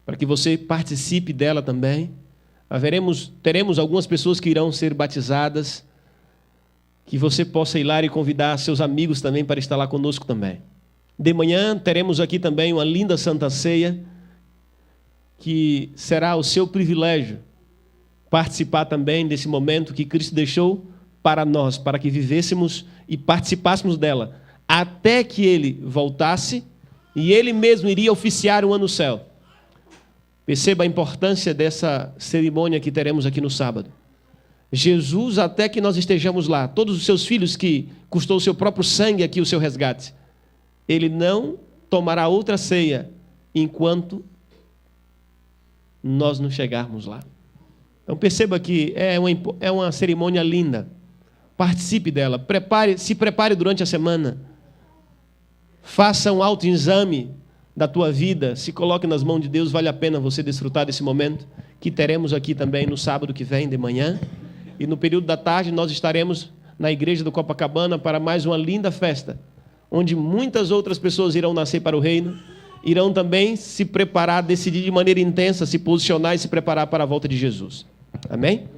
para que você participe dela também. Teremos algumas pessoas que irão ser batizadas, que você possa ir lá e convidar seus amigos também para estar lá conosco também. De manhã teremos aqui também uma linda Santa Ceia, que será o seu privilégio participar também desse momento que Cristo deixou para nós, para que vivêssemos e participássemos dela, até que Ele voltasse e Ele mesmo iria oficiar um ano no céu. Perceba a importância dessa cerimônia que teremos aqui no sábado. Jesus, até que nós estejamos lá, todos os seus filhos que custou o seu próprio sangue aqui, o seu resgate, Ele não tomará outra ceia enquanto nós não chegarmos lá. Então perceba que é uma cerimônia linda. Participe dela, se prepare durante a semana. Faça um autoexame da tua vida, se coloque nas mãos de Deus, vale a pena você desfrutar desse momento, que teremos aqui também no sábado que vem, de manhã. E no período da tarde nós estaremos na igreja do Copacabana para mais uma linda festa, onde muitas outras pessoas irão nascer para o reino, irão também se preparar, decidir de maneira intensa, se posicionar e se preparar para a volta de Jesus. Amém?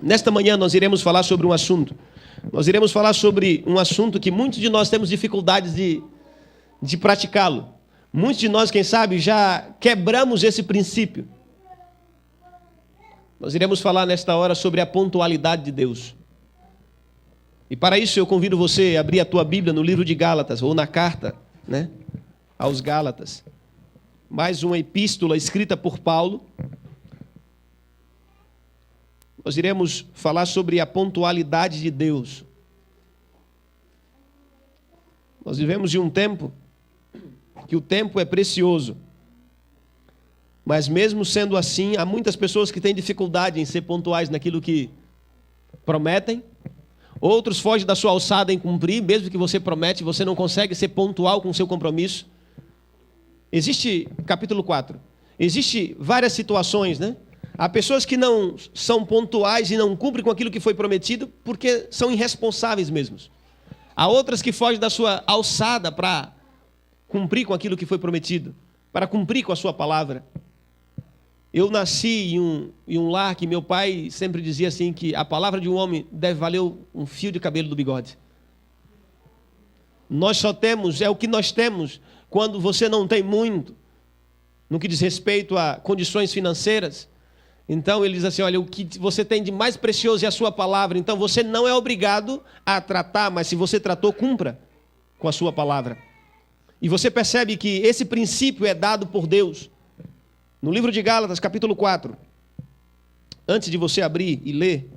Nesta manhã nós iremos falar sobre um assunto. Nós iremos falar sobre um assunto que muitos de nós temos dificuldades de praticá-lo. Muitos de nós, quem sabe, já quebramos esse princípio. Nós iremos falar nesta hora sobre a pontualidade de Deus. E para isso eu convido você a abrir a tua Bíblia no livro de Gálatas, ou na carta, aos Gálatas. Mais uma epístola escrita por Paulo. Nós iremos falar sobre a pontualidade de Deus. Nós vivemos de um tempo que o tempo é precioso. Mas mesmo sendo assim, há muitas pessoas que têm dificuldade em ser pontuais naquilo que prometem. Outros fogem da sua alçada em cumprir, mesmo que você promete, você não consegue ser pontual com o seu compromisso. Existe, capítulo 4, existe várias situações, Há pessoas que não são pontuais e não cumprem com aquilo que foi prometido porque são irresponsáveis mesmos. Há outras que fogem da sua alçada para cumprir com aquilo que foi prometido, para cumprir com a sua palavra. Eu nasci em um lar que meu pai sempre dizia assim, que a palavra de um homem deve valer um fio de cabelo do bigode. Nós só temos, é o que nós temos, quando você não tem muito, no que diz respeito a condições financeiras. Então ele diz assim, olha, o que você tem de mais precioso é a sua palavra, então você não é obrigado a tratar, mas se você tratou, cumpra com a sua palavra. E você percebe que esse princípio é dado por Deus. No livro de Gálatas, capítulo 4, antes de você abrir e ler,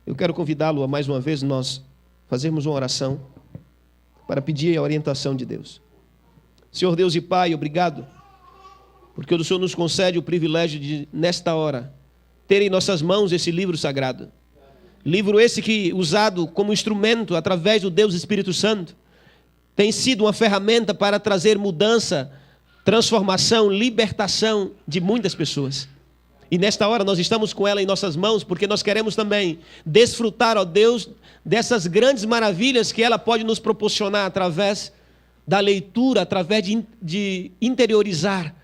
eu quero convidá-lo a mais uma vez nós fazermos uma oração para pedir a orientação de Deus. Senhor Deus e Pai, obrigado, porque o Senhor nos concede o privilégio de, nesta hora, ter em nossas mãos esse livro sagrado. Livro esse que, usado como instrumento através do Deus Espírito Santo, tem sido uma ferramenta para trazer mudança, transformação, libertação de muitas pessoas. E nesta hora nós estamos com ela em nossas mãos, porque nós queremos também desfrutar, ó Deus, dessas grandes maravilhas que ela pode nos proporcionar através da leitura, através de interiorizar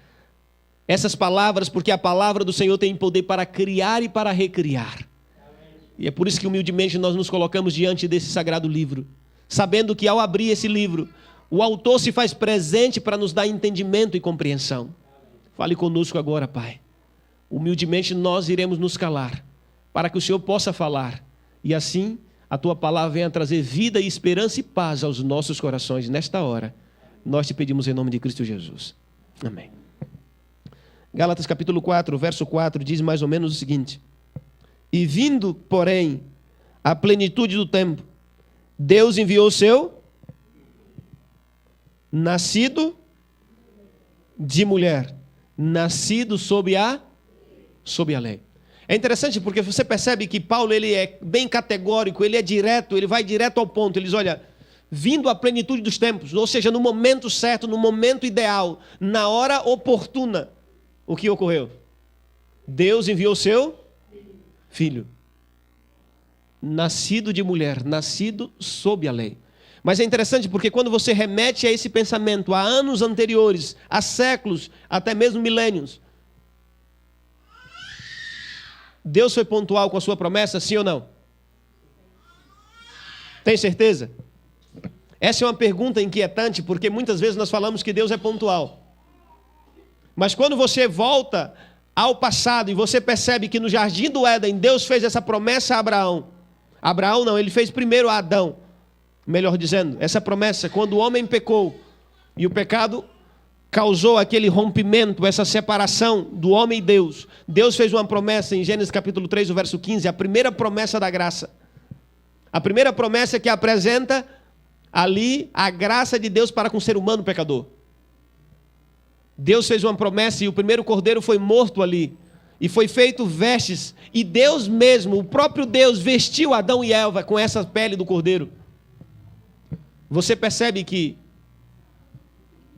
essas palavras, porque a palavra do Senhor tem poder para criar e para recriar. E é por isso que humildemente nós nos colocamos diante desse sagrado livro, sabendo que ao abrir esse livro, o autor se faz presente para nos dar entendimento e compreensão. Fale conosco agora, Pai. Humildemente nós iremos nos calar, para que o Senhor possa falar, e assim a Tua palavra venha trazer vida e esperança e paz aos nossos corações. Nesta hora, nós te pedimos em nome de Cristo Jesus. Amém. Gálatas capítulo 4, verso 4, diz mais ou menos o seguinte: e vindo, porém, a plenitude do tempo, Deus enviou o seu nascido de mulher, nascido sob a lei. É interessante porque você percebe que Paulo ele é bem categórico, ele é direto, ele vai direto ao ponto. Ele diz, olha, vindo à plenitude dos tempos, ou seja, no momento certo, no momento ideal, na hora oportuna, o que ocorreu? Deus enviou o seu filho, nascido de mulher, nascido sob a lei. Mas é interessante porque quando você remete a esse pensamento a anos anteriores, a séculos, até mesmo milênios, Deus foi pontual com a sua promessa, sim ou não? Tem certeza? Essa é uma pergunta inquietante, porque muitas vezes nós falamos que Deus é pontual. Mas quando você volta ao passado e você percebe que no jardim do Éden Deus fez essa promessa a Abraão. Abraão não, ele fez primeiro a Adão. Melhor dizendo, essa promessa, quando o homem pecou e o pecado causou aquele rompimento, essa separação do homem e Deus. Deus fez uma promessa em Gênesis capítulo 3, o verso 15, a primeira promessa da graça. A primeira promessa que apresenta ali a graça de Deus para com o ser humano pecador. Deus fez uma promessa e o primeiro cordeiro foi morto ali. E foi feito vestes. E Deus mesmo, o próprio Deus, vestiu Adão e Eva com essa pele do cordeiro. Você percebe que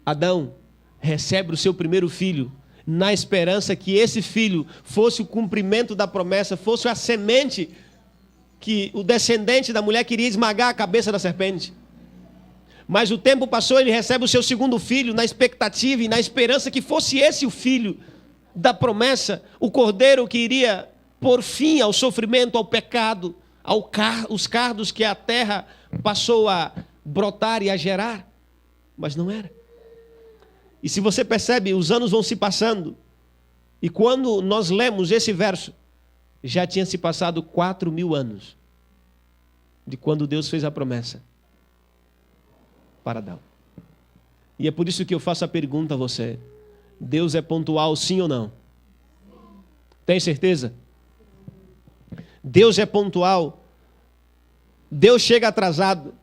Adão recebe o seu primeiro filho na esperança que esse filho fosse o cumprimento da promessa, fosse a semente que o descendente da mulher queria esmagar a cabeça da serpente. Mas o tempo passou, ele recebe o seu segundo filho na expectativa e na esperança que fosse esse o filho da promessa, o cordeiro que iria pôr fim ao sofrimento, ao pecado, aos cardos que a terra passou a brotar e a gerar. Mas não era. E se você percebe, os anos vão se passando. E quando nós lemos esse verso, já tinha se passado 4.000 anos de quando Deus fez a promessa para Adão. E é por isso que eu faço a pergunta a você: Deus é pontual, sim ou não? Tem certeza? Deus é pontual. Deus chega atrasado.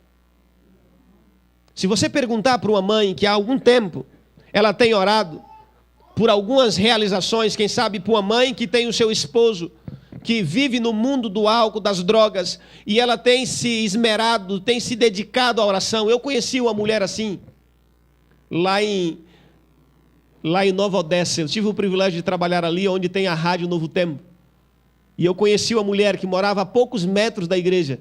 Se você perguntar para uma mãe que há algum tempo ela tem orado por algumas realizações, quem sabe por uma mãe que tem o seu esposo que vive no mundo do álcool, das drogas, e ela tem se esmerado, tem se dedicado à oração. Eu conheci uma mulher assim, lá em Nova Odessa. Eu tive o privilégio de trabalhar ali, onde tem a Rádio Novo Tempo. E eu conheci uma mulher que morava a poucos metros da igreja.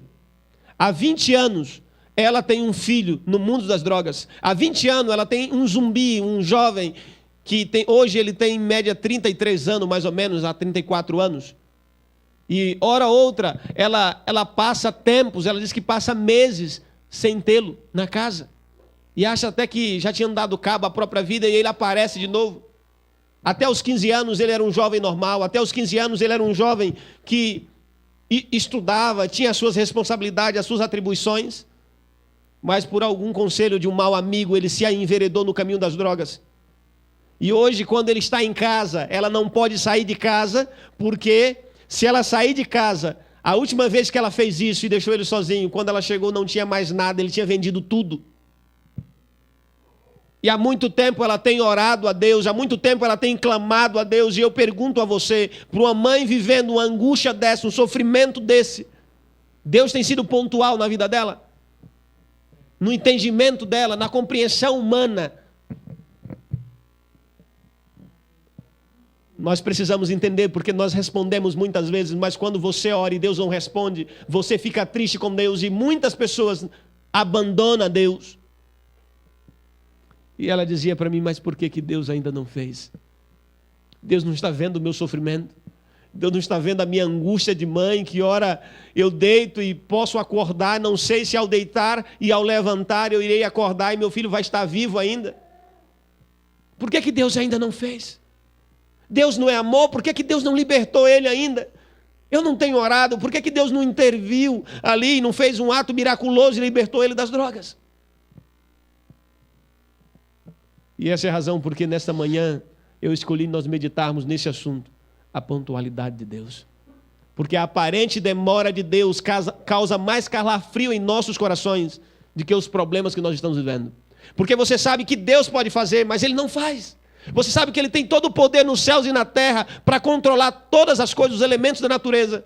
Há 20 anos, ela tem um filho no mundo das drogas. Há 20 anos, ela tem um zumbi, um jovem, que hoje ele tem em média 33 anos, mais ou menos, há 34 anos. E hora outra, ela passa tempos, ela diz que passa meses sem tê-lo na casa. E acha até que já tinham dado cabo à própria vida e ele aparece de novo. Até os 15 anos ele era um jovem normal, até os 15 anos ele era um jovem que estudava, tinha as suas responsabilidades, as suas atribuições, mas por algum conselho de um mau amigo ele se enveredou no caminho das drogas. E hoje, quando ele está em casa, ela não pode sair de casa, porque se ela sair de casa, a última vez que ela fez isso e deixou ele sozinho, quando ela chegou não tinha mais nada, ele tinha vendido tudo. E há muito tempo ela tem orado a Deus, há muito tempo ela tem clamado a Deus, e eu pergunto a você, para uma mãe vivendo uma angústia dessa, um sofrimento desse, Deus tem sido pontual na vida dela? No entendimento dela, na compreensão humana? Nós precisamos entender, porque nós respondemos muitas vezes, mas quando você ora e Deus não responde, você fica triste com Deus, e muitas pessoas abandonam Deus. E ela dizia para mim: mas por que Deus ainda não fez? Deus não está vendo o meu sofrimento? Deus não está vendo a minha angústia de mãe, que ora eu deito e posso acordar, não sei se ao deitar e ao levantar eu irei acordar e meu filho vai estar vivo ainda? Por que Deus ainda não fez? Deus não é amor, por que Deus não libertou ele ainda? Eu não tenho orado, por que Deus não interviu ali, não fez um ato miraculoso e libertou ele das drogas? E essa é a razão porque nesta manhã eu escolhi nós meditarmos nesse assunto, a pontualidade de Deus. Porque a aparente demora de Deus causa mais calafrio em nossos corações do que os problemas que nós estamos vivendo. Porque você sabe que Deus pode fazer, mas Ele não faz. Você sabe que Ele tem todo o poder nos céus e na terra para controlar todas as coisas, os elementos da natureza.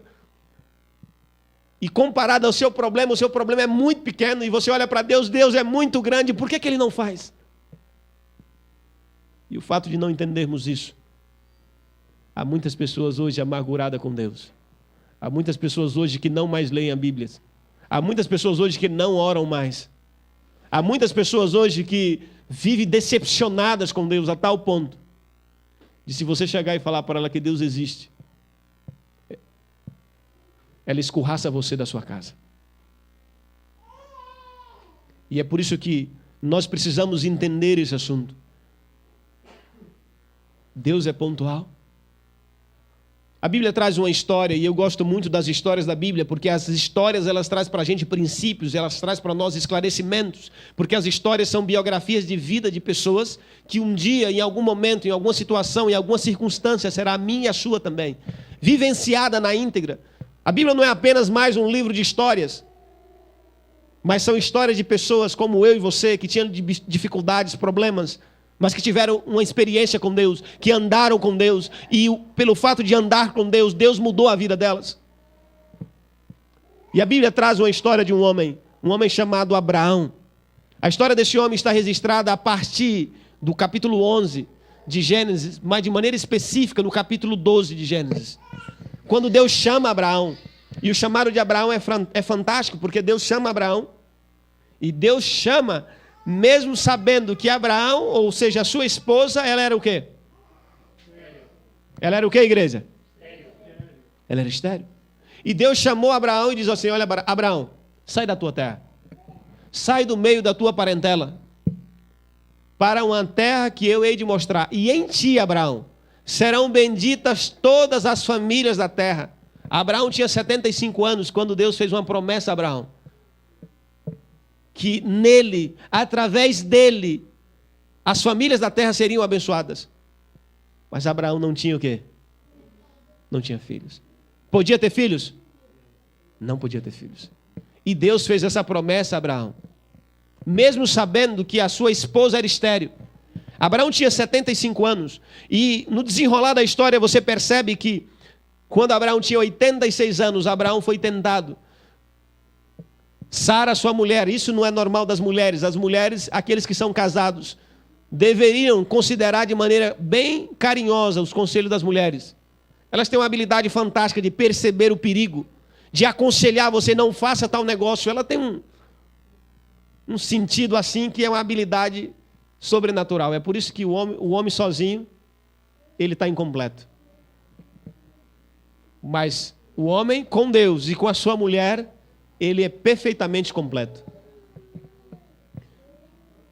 E comparado ao seu problema, o seu problema é muito pequeno, e você olha para Deus, Deus é muito grande, por que Ele não faz? E o fato de não entendermos isso, há muitas pessoas hoje amarguradas com Deus. Há muitas pessoas hoje que não mais leem a Bíblia. Há muitas pessoas hoje que não oram mais. Há muitas pessoas hoje que vivem decepcionadas com Deus a tal ponto de, se você chegar e falar para ela que Deus existe, ela escorraça você da sua casa. E é por isso que nós precisamos entender esse assunto. Deus é pontual. A Bíblia traz uma história, e eu gosto muito das histórias da Bíblia, porque as histórias elas trazem para a gente princípios, elas trazem para nós esclarecimentos, porque as histórias são biografias de vida de pessoas que um dia, em algum momento, em alguma situação, em alguma circunstância, será a minha e a sua também, vivenciada na íntegra. A Bíblia não é apenas mais um livro de histórias, mas são histórias de pessoas como eu e você, que tinham dificuldades, problemas, mas que tiveram uma experiência com Deus, que andaram com Deus, e pelo fato de andar com Deus, Deus mudou a vida delas. E a Bíblia traz uma história de um homem chamado Abraão. A história desse homem está registrada a partir do capítulo 11 de Gênesis, mas de maneira específica no capítulo 12 de Gênesis. Quando Deus chama Abraão, e o chamado de Abraão é fantástico, porque Deus chama Abraão, e Deus chama mesmo sabendo que Abraão, ou seja, a sua esposa, ela era o quê? Ela era o quê, igreja? Ela era estéril. E Deus chamou Abraão e diz assim: olha, Abraão, sai da tua terra, sai do meio da tua parentela, para uma terra que eu hei de mostrar. E em ti, Abraão, serão benditas todas as famílias da terra. Abraão tinha 75 anos quando Deus fez uma promessa a Abraão, que nele, através dele, as famílias da terra seriam abençoadas. Mas Abraão não tinha o quê? Não tinha filhos. Podia ter filhos? Não podia ter filhos. E Deus fez essa promessa a Abraão, mesmo sabendo que a sua esposa era estéril. Abraão tinha 75 anos. E no desenrolar da história você percebe que quando Abraão tinha 86 anos, Abraão foi tentado. Sara, sua mulher, isso não é normal das mulheres. As mulheres, aqueles que são casados, deveriam considerar de maneira bem carinhosa os conselhos das mulheres. Elas têm uma habilidade fantástica de perceber o perigo, de aconselhar você, não faça tal negócio. Ela tem um sentido assim que é uma habilidade sobrenatural. É por isso que o homem sozinho, ele está incompleto. Mas o homem com Deus e com a sua mulher, ele é perfeitamente completo.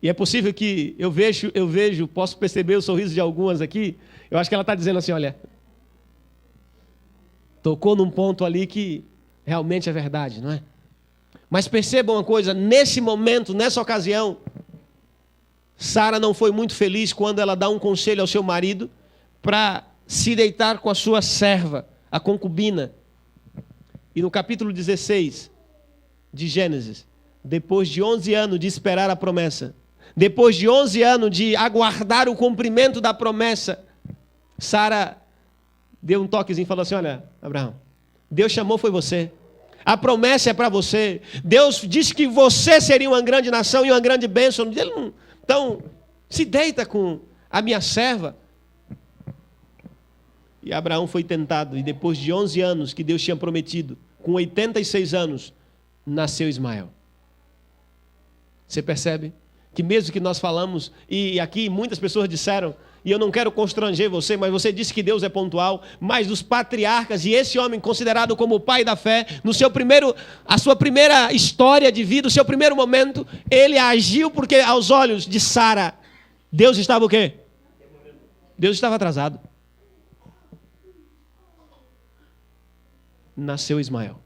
E é possível que eu vejo, posso perceber o sorriso de algumas aqui. Eu acho que ela está dizendo assim: olha, tocou num ponto ali que realmente é verdade, não é? Mas percebam uma coisa, nesse momento, nessa ocasião, Sara não foi muito feliz quando ela dá um conselho ao seu marido para se deitar com a sua serva, a concubina. E no capítulo 16 de Gênesis, depois de 11 anos de esperar a promessa, depois de 11 anos de aguardar o cumprimento da promessa, Sara deu um toquezinho e falou assim: olha, Abraão, Deus chamou foi você, a promessa é para você, Deus disse que você seria uma grande nação e uma grande bênção. Então, se deita com a minha serva. E Abraão foi tentado, e depois de 11 anos que Deus tinha prometido, com 86 anos, nasceu Ismael. Você percebe? Que mesmo que nós falamos, e aqui muitas pessoas disseram, e eu não quero constranger você, mas você disse que Deus é pontual, mas dos patriarcas, e esse homem considerado como o pai da fé, a sua primeira história de vida, o seu primeiro momento, ele agiu porque aos olhos de Sara, Deus estava o quê? Deus estava atrasado. Nasceu Ismael.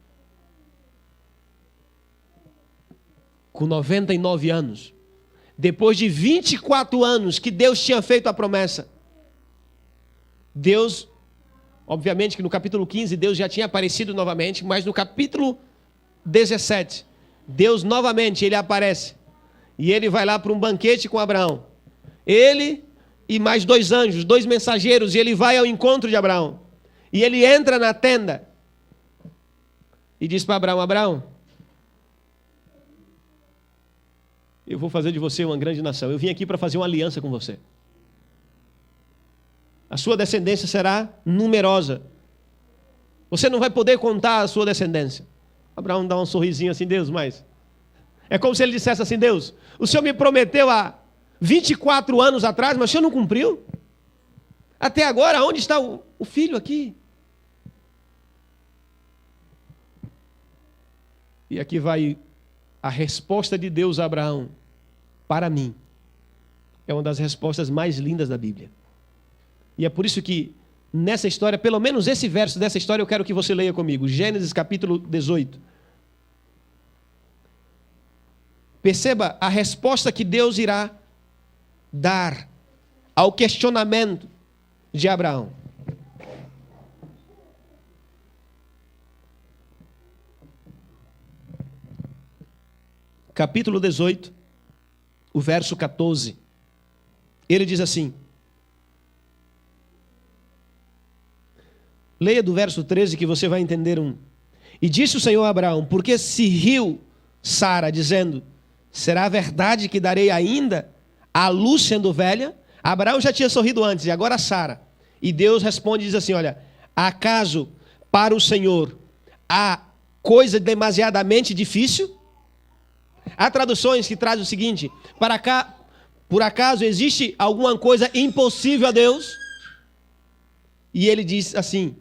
Com 99 anos. Depois de 24 anos que Deus tinha feito a promessa. Deus, obviamente que no capítulo 15 Deus já tinha aparecido novamente, mas no capítulo 17, Deus novamente, ele aparece. E ele vai lá para um banquete com Abraão. Ele e mais 2 anjos, 2 mensageiros, e ele vai ao encontro de Abraão. E ele entra na tenda e diz para Abraão: Abraão, eu vou fazer de você uma grande nação. Eu vim aqui para fazer uma aliança com você. A sua descendência será numerosa. Você não vai poder contar a sua descendência. Abraão dá um sorrisinho assim: Deus, mas... É como se ele dissesse assim: Deus, o Senhor me prometeu há 24 anos atrás, mas o Senhor não cumpriu? Até agora, onde está o filho aqui? E aqui vai a resposta de Deus a Abraão. Para mim, é uma das respostas mais lindas da Bíblia. E é por isso que nessa história, pelo menos esse verso dessa história, eu quero que você leia comigo. Gênesis capítulo 18. Perceba a resposta que Deus irá dar ao questionamento de Abraão. Capítulo 18, o verso 14. Ele diz assim. Leia do verso 13 que você vai entender E disse o Senhor a Abraão, porque se riu Sara, dizendo, será verdade que darei ainda à luz sendo velha? Abraão já tinha sorrido antes, e agora Sara. E Deus responde e diz assim, olha, acaso para o Senhor há coisa demasiadamente difícil? Há traduções que trazem o seguinte, por acaso existe alguma coisa impossível a Deus? E ele diz assim,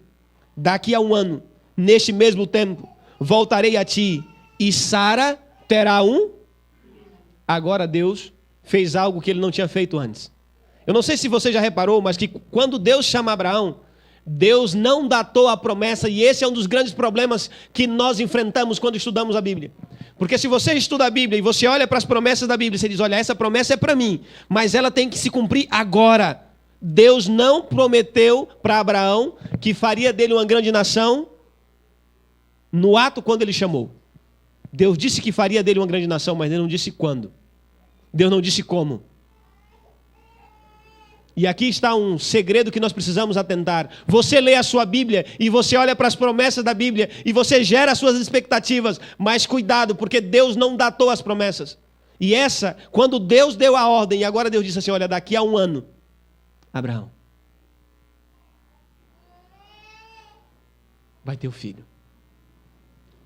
daqui a 1 ano, neste mesmo tempo, voltarei a ti e Sara terá Agora Deus fez algo que ele não tinha feito antes. Eu não sei se você já reparou, mas que quando Deus chama Abraão, Deus não datou a promessa, e esse é um dos grandes problemas que nós enfrentamos quando estudamos a Bíblia. Porque se você estuda a Bíblia e você olha para as promessas da Bíblia, você diz, olha, essa promessa é para mim, mas ela tem que se cumprir agora. Deus não prometeu para Abraão que faria dele uma grande nação no ato quando ele chamou. Deus disse que faria dele uma grande nação, mas ele não disse quando. Deus não disse como. E aqui está um segredo que nós precisamos atentar. Você lê a sua Bíblia e você olha para as promessas da Bíblia e você gera as suas expectativas, mas cuidado, porque Deus não datou as promessas. E quando Deus deu a ordem, e agora Deus disse assim, olha, daqui a 1 ano, Abraão, vai ter o filho.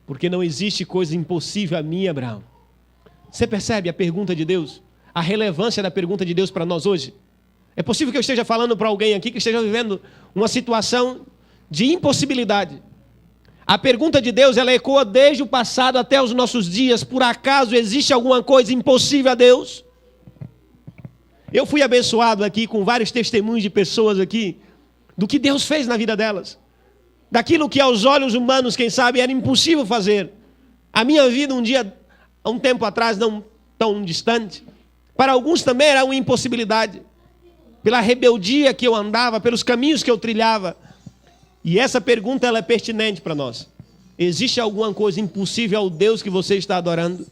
Porque não existe coisa impossível a mim, Abraão. Você percebe a pergunta de Deus? A relevância da pergunta de Deus para nós hoje? É possível que eu esteja falando para alguém aqui que esteja vivendo uma situação de impossibilidade. A pergunta de Deus, ela ecoa desde o passado até os nossos dias. Por acaso existe alguma coisa impossível a Deus? Eu fui abençoado aqui com vários testemunhos de pessoas aqui, do que Deus fez na vida delas. Daquilo que aos olhos humanos, quem sabe, era impossível fazer. A minha vida um tempo atrás, não tão distante, para alguns também era uma impossibilidade. Pela rebeldia que eu andava, pelos caminhos que eu trilhava. E essa pergunta ela é pertinente para nós. Existe alguma coisa impossível ao Deus que você está adorando?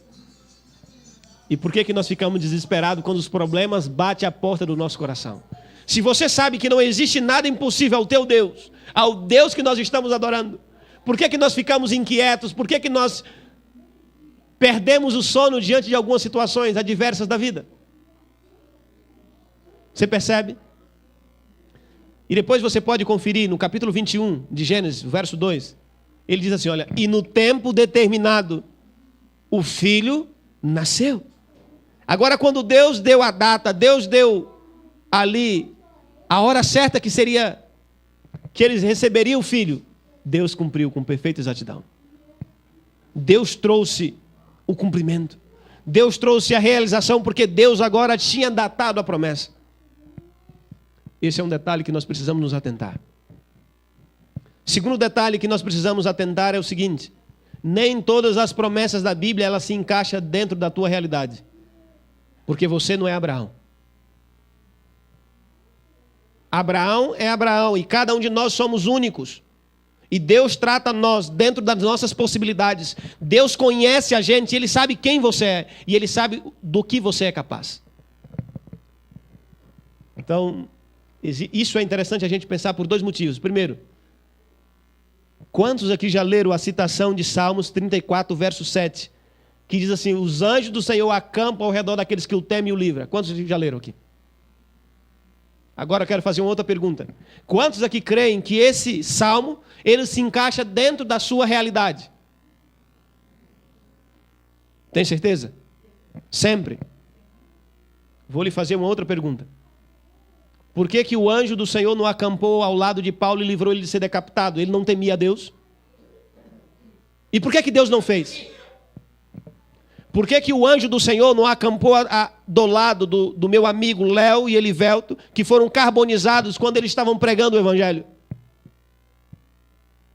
E por que nós ficamos desesperados quando os problemas batem à porta do nosso coração? Se você sabe que não existe nada impossível ao teu Deus, ao Deus que nós estamos adorando, por que nós ficamos inquietos? Por que nós perdemos o sono diante de algumas situações adversas da vida? Você percebe? E depois você pode conferir no capítulo 21 de Gênesis, verso 2. Ele diz assim, olha, e no tempo determinado, o filho nasceu. Agora, quando Deus deu a data, Deus deu ali a hora certa que seria que eles receberiam o filho, Deus cumpriu com perfeita exatidão. Deus trouxe o cumprimento. Deus trouxe a realização, porque Deus agora tinha datado a promessa. Esse é um detalhe que nós precisamos nos atentar. Segundo detalhe que nós precisamos atentar é o seguinte: nem todas as promessas da Bíblia elas se encaixam dentro da tua realidade. Porque você não é Abraão. Abraão é Abraão e cada um de nós somos únicos. E Deus trata nós dentro das nossas possibilidades. Deus conhece a gente, Ele sabe quem você é e Ele sabe do que você é capaz. Então, isso é interessante a gente pensar por 2 motivos. Primeiro, quantos aqui já leram a citação de Salmos 34, verso 7? Que diz assim, os anjos do Senhor acampam ao redor daqueles que o temem e o livram. Quantos já leram aqui? Agora eu quero fazer uma outra pergunta. Quantos aqui creem que esse salmo, ele se encaixa dentro da sua realidade? Tem certeza? Sempre. Vou lhe fazer uma outra pergunta. Por que o anjo do Senhor não acampou ao lado de Paulo e livrou ele de ser decapitado? Ele não temia a Deus? E por que Deus não fez? Por que o anjo do Senhor não acampou do lado do meu amigo Léo e Elivelto, que foram carbonizados quando eles estavam pregando o Evangelho?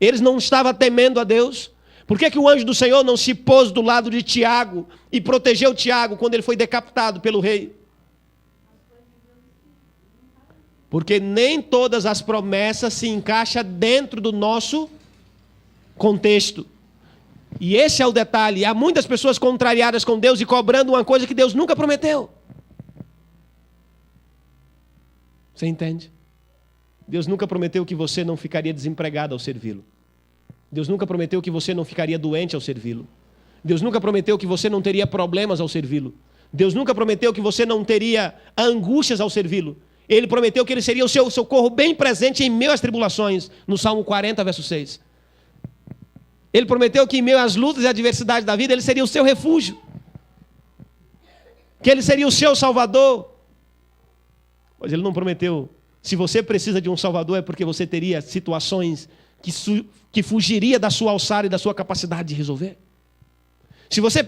Eles não estavam temendo a Deus? Por que o anjo do Senhor não se pôs do lado de Tiago e protegeu Tiago quando ele foi decapitado pelo rei? Porque nem todas as promessas se encaixam dentro do nosso contexto. E esse é o detalhe. Há muitas pessoas contrariadas com Deus e cobrando uma coisa que Deus nunca prometeu. Você entende? Deus nunca prometeu que você não ficaria desempregado ao servi-lo. Deus nunca prometeu que você não ficaria doente ao servi-lo. Deus nunca prometeu que você não teria problemas ao servi-lo. Deus nunca prometeu que você não teria angústias ao servi-lo. Ele prometeu que ele seria o seu socorro bem presente em meio às tribulações, no Salmo 40, verso 6. Ele prometeu que em meio às lutas e adversidades da vida, ele seria o seu refúgio. Que ele seria o seu salvador. Mas ele não prometeu. Se você precisa de um salvador, é porque você teria situações que fugiria da sua alçada e da sua capacidade de resolver. Se você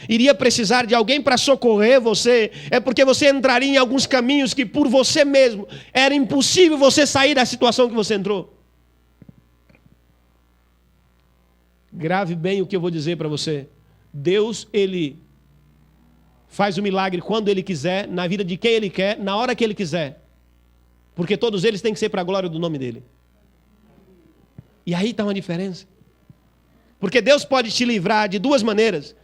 iria precisar de alguém para socorrer você, é porque você entraria em alguns caminhos que por você mesmo era impossível você sair da situação que você entrou. Grave bem o que eu vou dizer para você. Deus, Ele faz o milagre quando Ele quiser, na vida de quem Ele quer, na hora que Ele quiser. Porque todos eles têm que ser para a glória do nome dEle. E aí está uma diferença. Porque Deus pode te livrar de duas maneiras.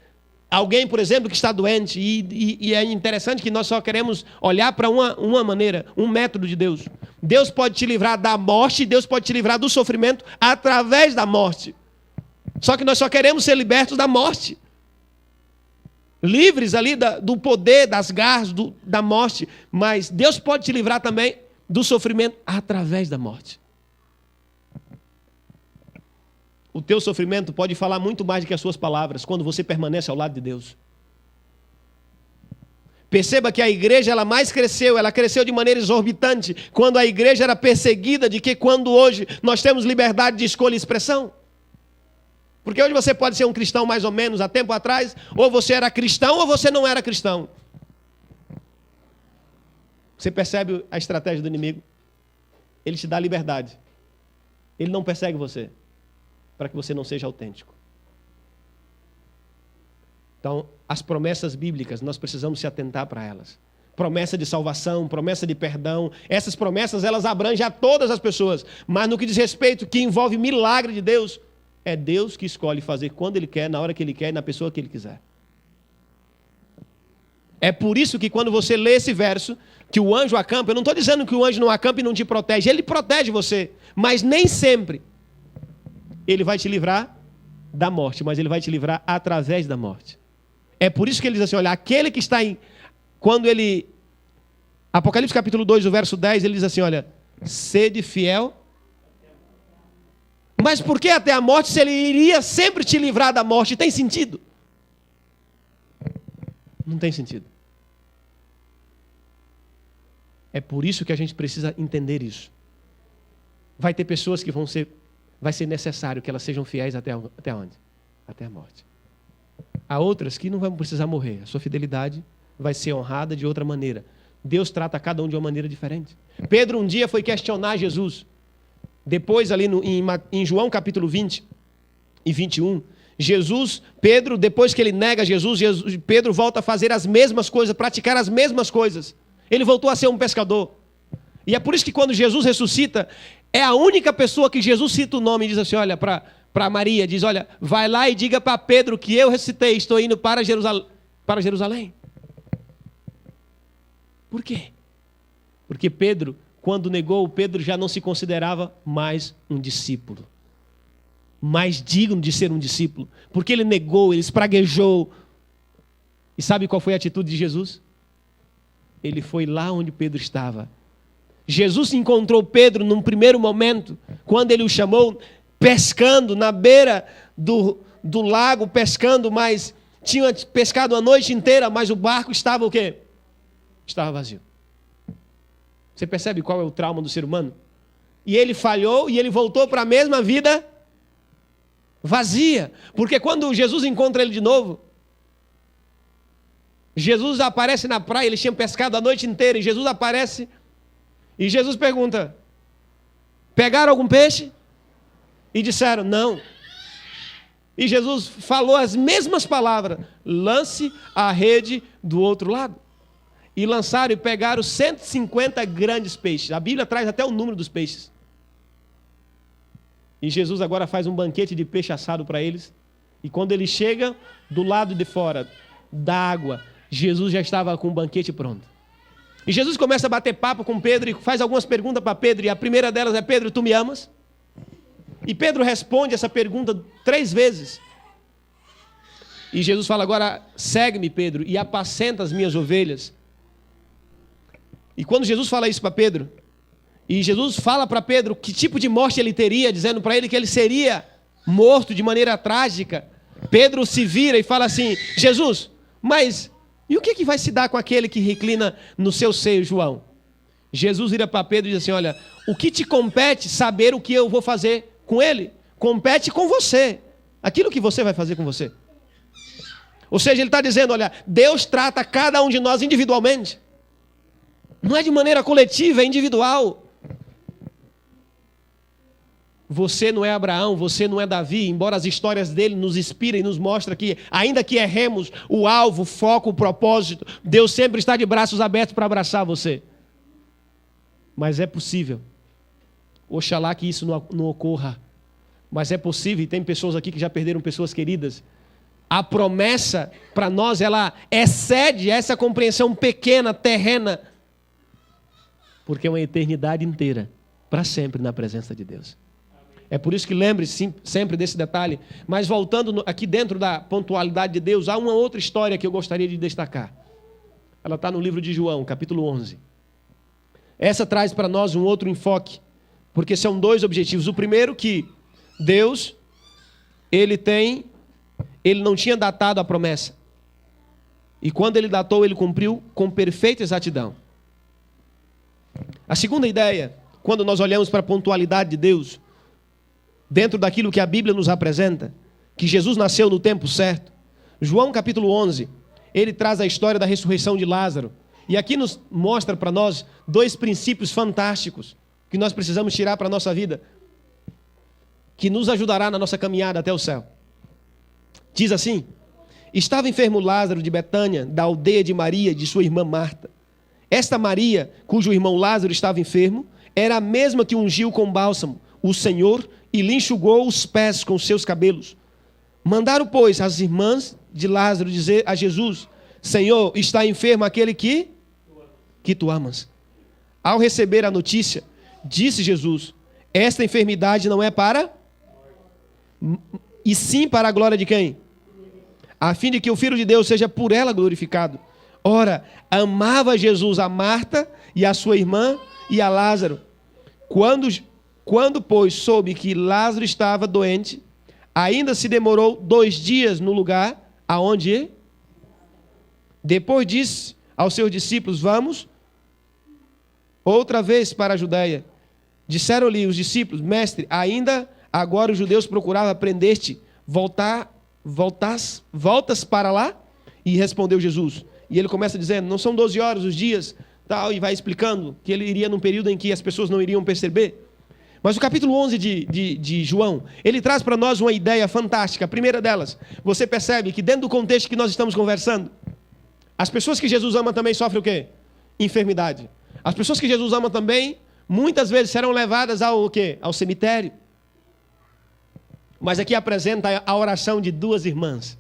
Alguém, por exemplo, que está doente, e é interessante que nós só queremos olhar para uma maneira, um método de Deus. Deus pode te livrar da morte, Deus pode te livrar do sofrimento através da morte. Só que nós só queremos ser libertos da morte. Livres ali do poder, das garras da morte. Mas Deus pode te livrar também do sofrimento através da morte. O teu sofrimento pode falar muito mais do que as suas palavras quando você permanece ao lado de Deus. Perceba que a igreja ela cresceu de maneira exorbitante quando a igreja era perseguida de que quando hoje nós temos liberdade de escolha e expressão. Porque hoje você pode ser um cristão mais ou menos há tempo atrás, ou você era cristão ou você não era cristão. Você percebe a estratégia do inimigo? Ele te dá liberdade. Ele não persegue você, para que você não seja autêntico. Então, as promessas bíblicas, nós precisamos se atentar para elas. Promessa de salvação, promessa de perdão, essas promessas, elas abrangem a todas as pessoas. Mas no que diz respeito, que envolve milagre de Deus, é Deus que escolhe fazer quando Ele quer, na hora que Ele quer e na pessoa que Ele quiser. É por isso que quando você lê esse verso, que o anjo acampa, eu não estou dizendo que o anjo não acampa e não te protege, ele protege você, mas nem sempre ele vai te livrar da morte, mas ele vai te livrar através da morte. É por isso que ele diz assim, olha, aquele que está em... Quando ele... Apocalipse capítulo 2, o verso 10, ele diz assim, olha, sede fiel. Mas por que até a morte, se ele iria sempre te livrar da morte? Tem sentido? Não tem sentido. É por isso que a gente precisa entender isso. Vai ter pessoas que vai ser necessário que elas sejam fiéis até onde? Até a morte. Há outras que não vão precisar morrer. A sua fidelidade vai ser honrada de outra maneira. Deus trata cada um de uma maneira diferente. Pedro um dia foi questionar Jesus. Depois ali em João capítulo 20 e 21, Pedro, depois que ele nega Jesus, Pedro volta a fazer as mesmas coisas, praticar as mesmas coisas. Ele voltou a ser um pescador. E é por isso que quando Jesus ressuscita, é a única pessoa que Jesus cita o nome e diz assim, olha, para Maria, diz, olha, vai lá e diga para Pedro que eu ressuscitei, estou indo para Jerusalém. Por quê? Porque Pedro, quando negou, Pedro já não se considerava mais um discípulo. Mais digno de ser um discípulo. Porque ele negou, ele espraguejou. E sabe qual foi a atitude de Jesus? Ele foi lá onde Pedro estava. Jesus encontrou Pedro num primeiro momento, quando ele o chamou, pescando na beira do lago, pescando, mas tinha pescado a noite inteira, mas o barco estava o quê? Estava vazio. Você percebe qual é o trauma do ser humano? E ele falhou e ele voltou para a mesma vida vazia. Porque quando Jesus encontra ele de novo, Jesus aparece na praia, eles tinham pescado a noite inteira, e Jesus aparece, e Jesus pergunta, pegaram algum peixe? E disseram, não. E Jesus falou as mesmas palavras, lance a rede do outro lado. E lançaram e pegaram 150 grandes peixes. A Bíblia traz até o número dos peixes. E Jesus agora faz um banquete de peixe assado para eles. E quando ele chega do lado de fora da água, Jesus já estava com o banquete pronto. E Jesus começa a bater papo com Pedro e faz algumas perguntas para Pedro. E a primeira delas é, Pedro, tu me amas? E Pedro responde essa pergunta 3 vezes. E Jesus fala, agora segue-me, Pedro, e apacenta as minhas ovelhas. E quando Jesus fala isso para Pedro, e Jesus fala para Pedro que tipo de morte ele teria, dizendo para ele que ele seria morto de maneira trágica, Pedro se vira e fala assim, Jesus, mas e o que vai se dar com aquele que reclina no seu seio, João? Jesus vira para Pedro e diz assim, olha, o que te compete saber o que eu vou fazer com ele? Compete com você, aquilo que você vai fazer com você. Ou seja, ele está dizendo, olha, Deus trata cada um de nós individualmente. Não é de maneira coletiva, é individual. Você não é Abraão, você não é Davi, embora as histórias dele nos inspirem e nos mostrem que, ainda que erremos o alvo, o foco, o propósito, Deus sempre está de braços abertos para abraçar você. Mas é possível. Oxalá que isso não ocorra. Mas é possível, e tem pessoas aqui que já perderam pessoas queridas. A promessa, para nós, ela excede essa compreensão pequena, terrena, porque é uma eternidade inteira, para sempre na presença de Deus. É por isso que lembre-se sempre desse detalhe. Mas voltando aqui dentro da pontualidade de Deus, há uma outra história que eu gostaria de destacar. Ela está no livro de João, capítulo 11. Essa traz para nós um outro enfoque, porque são 2 objetivos. O primeiro que Deus, Ele não tinha datado a promessa. E quando Ele datou, Ele cumpriu com perfeita exatidão. A segunda ideia, quando nós olhamos para a pontualidade de Deus, dentro daquilo que a Bíblia nos apresenta, que Jesus nasceu no tempo certo. João capítulo 11, ele traz a história da ressurreição de Lázaro. E aqui nos mostra para nós 2 princípios fantásticos que nós precisamos tirar para a nossa vida, que nos ajudará na nossa caminhada até o céu. Diz assim, estava enfermo Lázaro de Betânia, da aldeia de Maria e de sua irmã Marta. Esta Maria, cujo irmão Lázaro estava enfermo, era a mesma que ungiu com bálsamo o Senhor e lhe enxugou os pés com seus cabelos. Mandaram, pois, as irmãs de Lázaro dizer a Jesus, Senhor, está enfermo aquele que tu amas. Ao receber a notícia, disse Jesus, esta enfermidade não é para, e sim para a glória de quem? A fim de que o Filho de Deus seja por ela glorificado. Ora, amava Jesus a Marta e a sua irmã e a Lázaro. Quando, pois, soube que Lázaro estava doente, ainda se demorou 2 dias no lugar aonde. Depois disse aos seus discípulos, vamos outra vez para a Judeia. Disseram-lhe os discípulos, mestre, ainda agora os judeus procuravam prender-te, voltas para lá? E respondeu Jesus. E ele começa dizendo, não são 12 horas os dias, tal, e vai explicando que ele iria num período em que as pessoas não iriam perceber. Mas o capítulo 11 de João, ele traz para nós uma ideia fantástica. A primeira delas, você percebe que dentro do contexto que nós estamos conversando, as pessoas que Jesus ama também sofrem o quê? Enfermidade. As pessoas que Jesus ama também, muitas vezes serão levadas ao quê? Ao cemitério. Mas aqui apresenta a oração de 2 irmãs.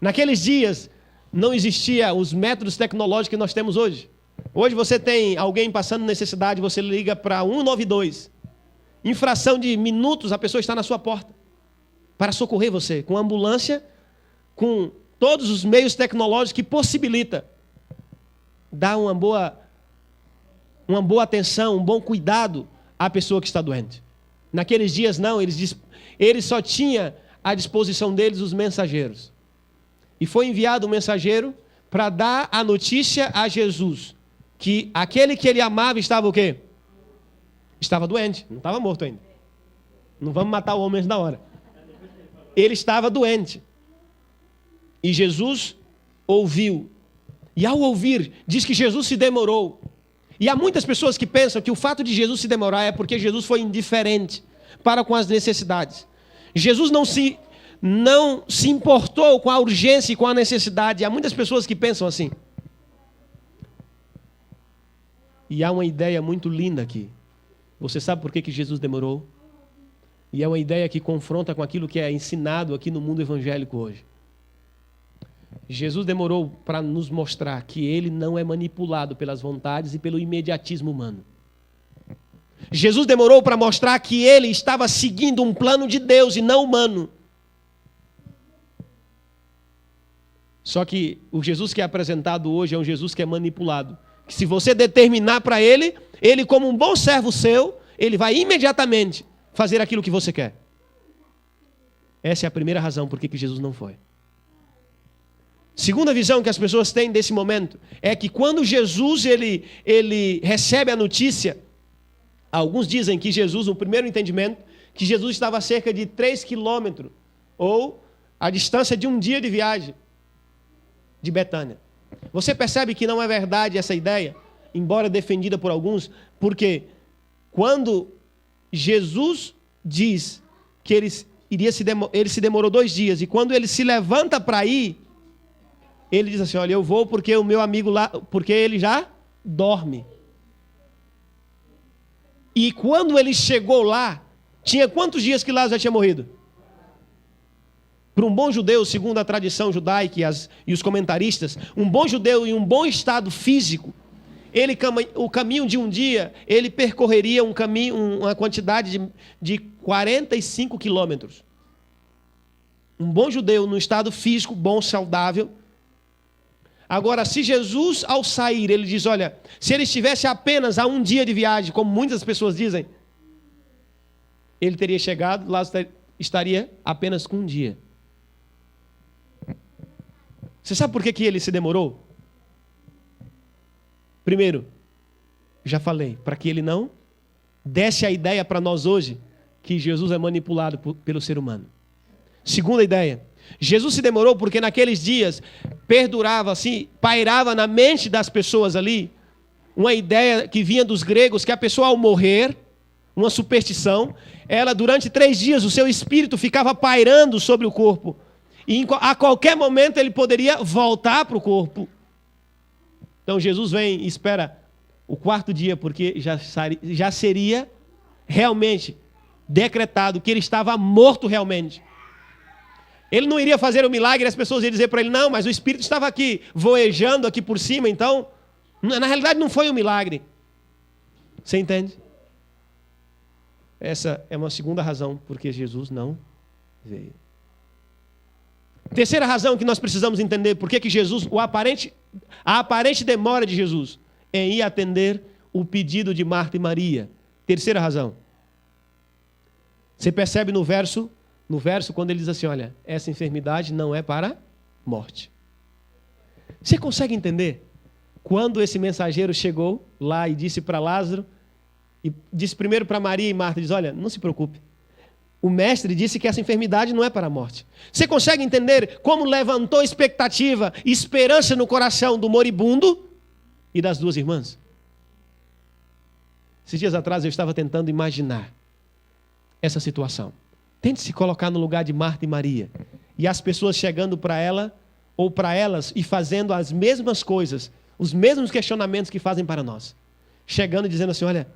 Naqueles dias, não existiam os métodos tecnológicos que nós temos hoje. Hoje você tem alguém passando necessidade, você liga para 192. Em fração de minutos, a pessoa está na sua porta para socorrer você, com ambulância, com todos os meios tecnológicos que possibilita dar uma boa atenção, um bom cuidado à pessoa que está doente. Naqueles dias, não, eles só tinham à disposição deles os mensageiros. E foi enviado um mensageiro para dar a notícia a Jesus, que aquele que ele amava estava o quê? Estava doente, não estava morto ainda. Não vamos matar o homem antes da hora. Ele estava doente. E Jesus ouviu E ao ouvir, diz que Jesus se demorou. E há muitas pessoas que pensam que o fato de Jesus se demorar é porque Jesus foi indiferente para com as necessidades. Jesus não se importou com a urgência e com a necessidade. Há muitas pessoas que pensam assim. E há uma ideia muito linda aqui. Você sabe por que Jesus demorou? E é uma ideia que confronta com aquilo que é ensinado aqui no mundo evangélico hoje. Jesus demorou para nos mostrar que ele não é manipulado pelas vontades e pelo imediatismo humano. Jesus demorou para mostrar que ele estava seguindo um plano de Deus e não humano. Só que o Jesus que é apresentado hoje é um Jesus que é manipulado. Que se você determinar para ele, ele como um bom servo seu, ele vai imediatamente fazer aquilo que você quer. Essa é a primeira razão por que Jesus não foi. Segunda visão que as pessoas têm desse momento é que quando Jesus ele recebe a notícia, alguns dizem que Jesus, no primeiro entendimento, que Jesus estava a cerca de 3 quilômetros, ou a distância de um dia de viagem de Betânia. Você percebe que não é verdade essa ideia, embora defendida por alguns, porque quando Jesus diz que ele se demorou 2 dias, e quando ele se levanta para ir, ele diz assim, olha, eu vou porque o meu amigo lá, porque ele já dorme. E quando ele chegou lá, tinha quantos dias que Lázaro já tinha morrido? Para um bom judeu, segundo a tradição judaica e os comentaristas, um bom judeu em um bom estado físico, o caminho de um dia, ele percorreria uma quantidade de 45 quilômetros. Um bom judeu, no estado físico, bom, saudável. Agora, se Jesus, ao sair, ele diz, olha, se ele estivesse apenas a um dia de viagem, como muitas pessoas dizem, ele teria chegado, lá estaria apenas com um dia. Você sabe por que ele se demorou? Primeiro, já falei, para que ele não desse a ideia para nós hoje que Jesus é manipulado pelo ser humano. Segunda ideia, Jesus se demorou porque naqueles dias perdurava assim, pairava na mente das pessoas ali uma ideia que vinha dos gregos, que a pessoa ao morrer, uma superstição, ela durante 3 dias o seu espírito ficava pairando sobre o corpo. E a qualquer momento ele poderia voltar para o corpo. Então Jesus vem e espera o 4º dia, porque já seria realmente decretado que ele estava morto realmente. Ele não iria fazer o milagre e as pessoas iam dizer para ele, não, mas o Espírito estava aqui, voejando aqui por cima, então, na realidade não foi um milagre. Você entende? Essa é uma segunda razão porque Jesus não veio. Terceira razão que nós precisamos entender por que Jesus, a aparente demora de Jesus em ir atender o pedido de Marta e Maria. Terceira razão. Você percebe no verso quando ele diz assim, olha, essa enfermidade não é para morte. Você consegue entender? Quando esse mensageiro chegou lá e disse para Lázaro, e disse primeiro para Maria e Marta, diz, olha, não se preocupe. O mestre disse que essa enfermidade não é para a morte. Você consegue entender como levantou expectativa e esperança no coração do moribundo e das 2 irmãs? Esses dias atrás eu estava tentando imaginar essa situação. Tente se colocar no lugar de Marta e Maria. E as pessoas chegando para ela ou para elas e fazendo as mesmas coisas, os mesmos questionamentos que fazem para nós. Chegando e dizendo assim, olha,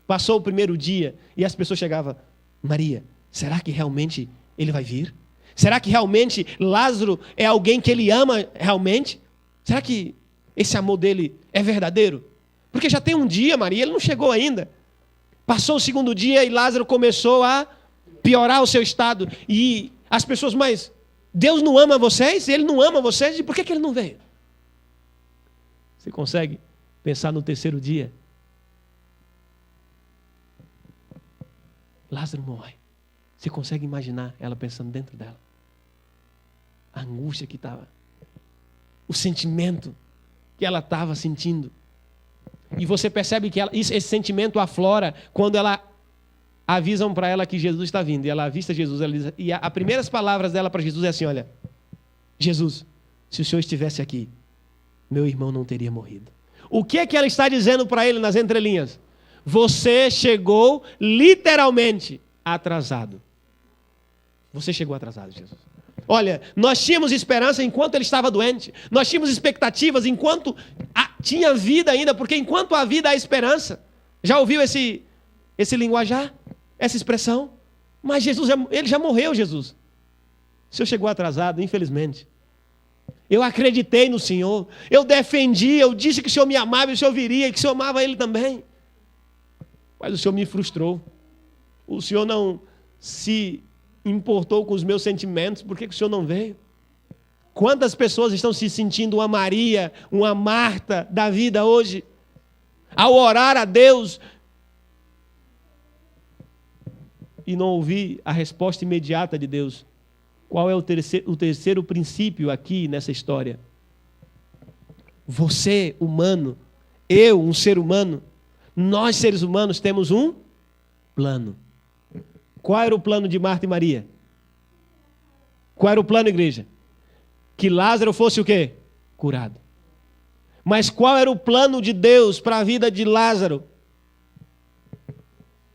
passou o 1º dia e as pessoas chegavam, Maria, será que realmente ele vai vir? Será que realmente Lázaro é alguém que ele ama realmente? Será que esse amor dele é verdadeiro? Porque já tem um dia, Maria, ele não chegou ainda. Passou o 2º dia e Lázaro começou a piorar o seu estado. E as pessoas, mas Deus não ama vocês? Ele não ama vocês? E por que ele não veio? Você consegue pensar no 3º dia? Lázaro morre. Você consegue imaginar ela pensando dentro dela? A angústia que estava. O sentimento que ela estava sentindo. E você percebe que esse sentimento aflora quando avisam para ela que Jesus está vindo. E ela avista Jesus. Ela diz, e as primeiras palavras dela para Jesus é assim, olha, Jesus, se o Senhor estivesse aqui, meu irmão não teria morrido. O que é que ela está dizendo para ele nas entrelinhas? Você chegou literalmente atrasado. Você chegou atrasado, Jesus. Olha, nós tínhamos esperança enquanto ele estava doente. Nós tínhamos expectativas enquanto tinha vida ainda, porque enquanto há vida há esperança. Já ouviu esse linguajar? Essa expressão? Mas Jesus, ele já morreu, Jesus. O Senhor chegou atrasado, infelizmente. Eu acreditei no Senhor. Eu defendi, eu disse que o Senhor me amava e o Senhor viria, e que o Senhor amava ele também. Mas o Senhor me frustrou. O Senhor não se importou com os meus sentimentos. Por que o Senhor não veio? Quantas pessoas estão se sentindo uma Maria, uma Marta da vida hoje? Ao orar a Deus e não ouvir a resposta imediata de Deus. Qual é o terceiro princípio aqui nessa história? Você, humano, eu, um ser humano, nós, seres humanos, temos um plano. Qual era o plano de Marta e Maria? Qual era o plano, igreja? Que Lázaro fosse o quê? Curado. Mas qual era o plano de Deus para a vida de Lázaro?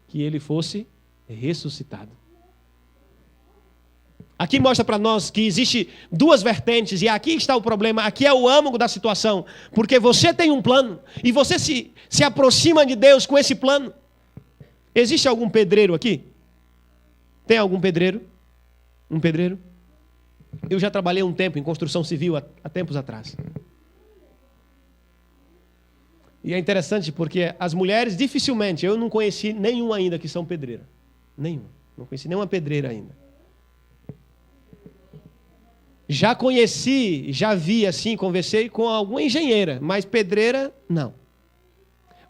Que ele fosse ressuscitado. Aqui mostra para nós que existe duas vertentes, e aqui está o problema, aqui é o âmago da situação, porque você tem um plano, e você se aproxima de Deus com esse plano. Existe algum pedreiro aqui? Tem algum pedreiro? Um pedreiro? Eu já trabalhei um tempo em construção civil, há tempos atrás. E é interessante porque as mulheres, dificilmente, eu não conheci nenhuma ainda que são pedreira. Nenhuma. Não conheci nenhuma pedreira ainda. Já conheci, já vi assim, conversei com alguma engenheira, mas pedreira, não.